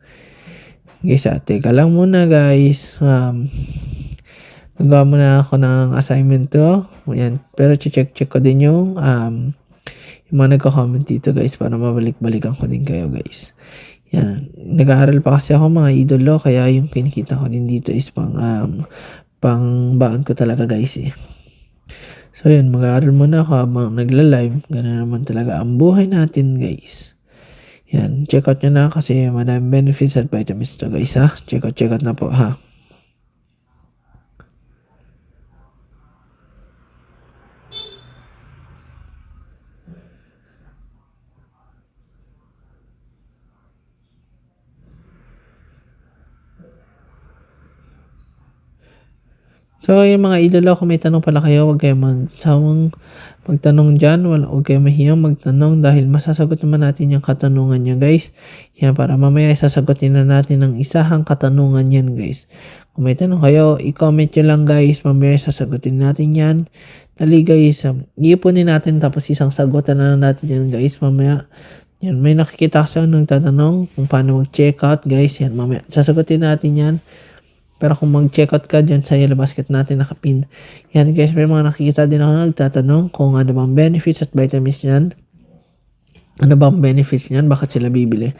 Speaker 1: Guys, teka lang muna guys. Nagawa muna ako ng assignment to. Yan, pero check ko din yung mga nagko-comment dito guys para mabalik-balikan ko din kayo guys. Yan, nag-aaral pa kasi ako mga idolo kaya yung kinikita ko din dito is pang baon ko talaga guys eh. So yun, mag-aaral muna ako habang nagla-live. Ganun naman talaga ang buhay natin guys. Yan, check out nyo na kasi madaming benefits at vitamins to guys ha. Check out na po ha. So, yung mga idolo, kung may tanong pala kayo, huwag kayong magsawang magtanong dyan. Huwag kayong mahiyang magtanong dahil masasagot naman natin yung katanungan nyo, guys. Yan, para mamaya sasagutin na natin ng isahang katanungan yan, guys. Kung may tanong kayo, i-comment nyo lang, guys. Mamaya sasagutin natin yan. Dali, guys. Iipunin natin tapos isang sagutan na natin yan, guys. Mamaya, yan, may nakikita kasi ng tatanong kung paano mag-check out, guys. Yan, mamaya sasagutin natin yan. Pero kung mag-check out ka dyan sa yellow basket natin nakapin. Yan guys, may mga nakikita din ako nagtatanong kung ano bang benefits at vitamins niyan. Ano bang benefits niyan? Bakit sila bibili?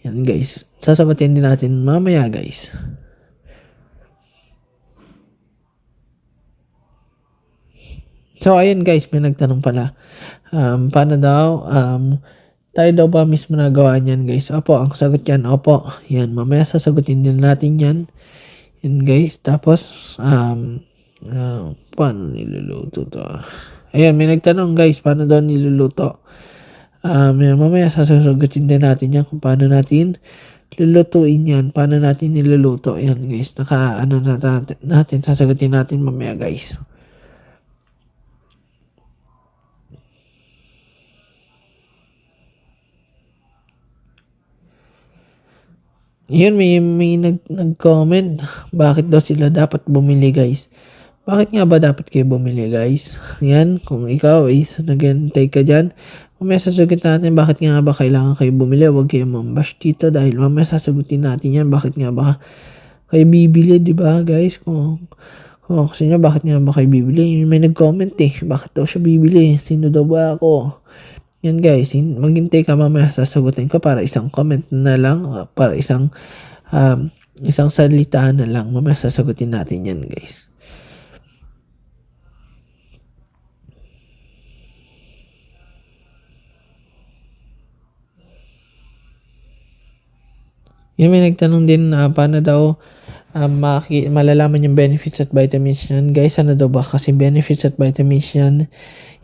Speaker 1: Yan guys, sasagutin din natin mamaya guys. So ayun guys, may nagtanong pala. Paano daw? Tayo daw ba mismo nagawa niyan guys? Opo, ang sagot yan, opo. Yan, mamaya sasagutin din natin yan. Yan guys, tapos paano niluluto to? Ayan, may nagtanong guys, paano daw niluluto? Mamaya sasagutin din natin yan kung paano natin lulutuin yan, paano natin niluluto yan guys. Natin, sasagutin natin mamaya guys. Yun, may nag-comment, bakit daw sila dapat bumili guys. Bakit nga ba dapat kayo bumili guys? Yan, kung ikaw is nag-antay ka dyan, mamaya sasagutin natin bakit nga ba kailangan kayo bumili. Huwag kayo mambash dito dahil mamaya sasagutin natin yan. Bakit nga ba kayo bibili, di ba guys? Kung kasi nyo, bakit nga ba kayo bibili? May nag-comment bakit daw siya bibili? Sino daw ba ako? Yan guys, maghintay ka mamaya sasagutin ko para isang comment na lang, para isang salita na lang. Mamaya sasagutin natin yan guys. Yung may nagtanong din paano daw malalaman yung benefits at vitamins yan. Guys, ano daw ba kasi benefits at vitamins yan?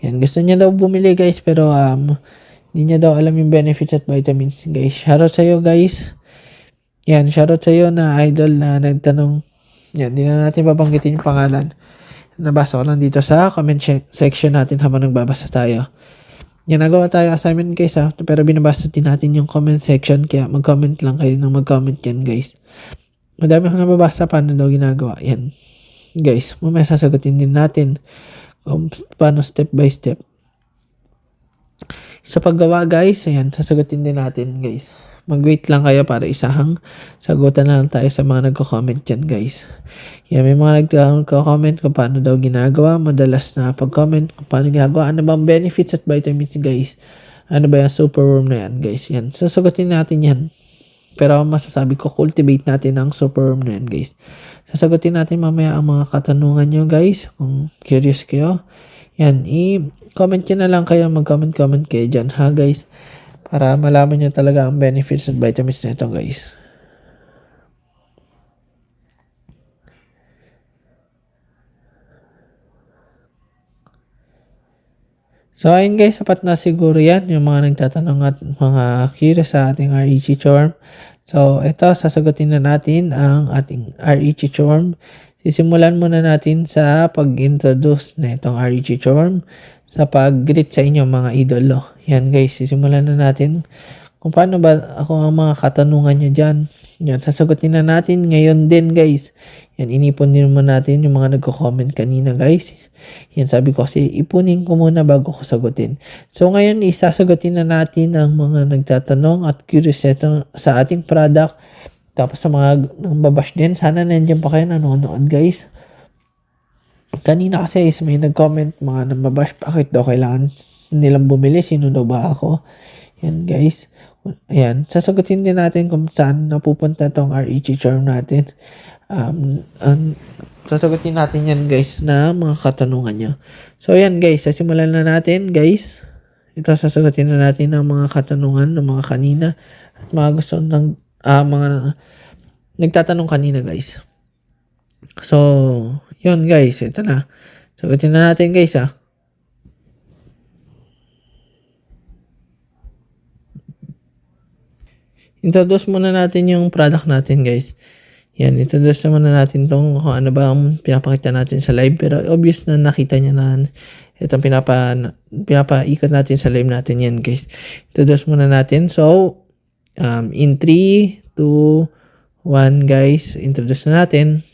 Speaker 1: Yan, gusto niya daw bumili guys, pero hindi niya daw alam yung benefits at vitamins guys. Shoutout sa'yo guys. Yan, shoutout sa'yo na idol na nagtanong. Yan, hindi na natin babanggitin yung pangalan. Nabasa ko lang dito sa comment section natin habang nagbabasa tayo. Yan, nagawa tayo assignment guys pero binabasa din natin yung comment section, kaya mag-comment lang kayo nang mag-comment yan guys. Madami akong nababasa paano daw ginagawa. Yan guys, mamaya sasagutin din natin paano step by step. Sa paggawa guys, ayan, sasagutin din natin guys. Mag-wait lang kayo para isahang sagutan na lang tayo sa mga nagko-comment dyan guys. Yan, may mga nagko-comment kung paano daw ginagawa. Madalas na pag-comment kung paano ginagawa. Ano bang benefits at vitamins guys? Ano ba yung superworm na yan guys? Yan, sasagutin natin yan. Pero masasabi ko, cultivate natin ang superworm na yan guys. Sasagutin natin mamaya ang mga katanungan nyo guys. Kung curious kayo, yan, i-comment nyo na lang kayo. Mag-comment kayo dyan ha guys. Para malaman nyo talaga ang benefits at vitamins nito guys. So ayun guys, sapat na siguro yan yung mga nagtatanong at mga curious sa ating REG Charm. So ito, sasagutin na natin ang ating REG Charm. Sisimulan muna natin sa pag-introduce na itong REG Charm, sa pag-greet sa inyo mga idolo. Yan guys, sisimulan na natin kung paano ba ako ang mga katanungan nyo dyan. Yan, sasagutin na natin ngayon din guys. Yan, inipon din muna natin yung mga nagko-comment kanina guys. Yan, sabi ko kasi ipunin ko muna bago ko sagutin. So ngayon, isasagutin na natin ang mga nagtatanong at curious sa ating product. Tapos sa mga babash din, sana nandiyan pa kayo nanonood guys. Kanina kasi may nag-comment mga nambabash, bakit daw kailangan nilang bumili, sino daw ba ako? Yan guys. Ayan, sasagutin din natin kung saan napupunta tong REG Charm natin. Sasagutin natin yan guys na mga katanungan nyo. So ayan guys, sasimulan na natin guys. Ito, sasagutin na natin ang mga katanungan ng mga kanina at mga gusto ng mga nagtatanong kanina guys. So yun guys, ito na. Sagutin na natin guys Introduce muna natin yung product natin guys. Yan, introduce muna natin kung ano ba ang pinapakita natin sa live. Pero obvious na nakita niya na itong pinapaikot natin sa live natin yan guys. Introduce muna natin. So, in 3, 2, 1 guys, introduce na natin.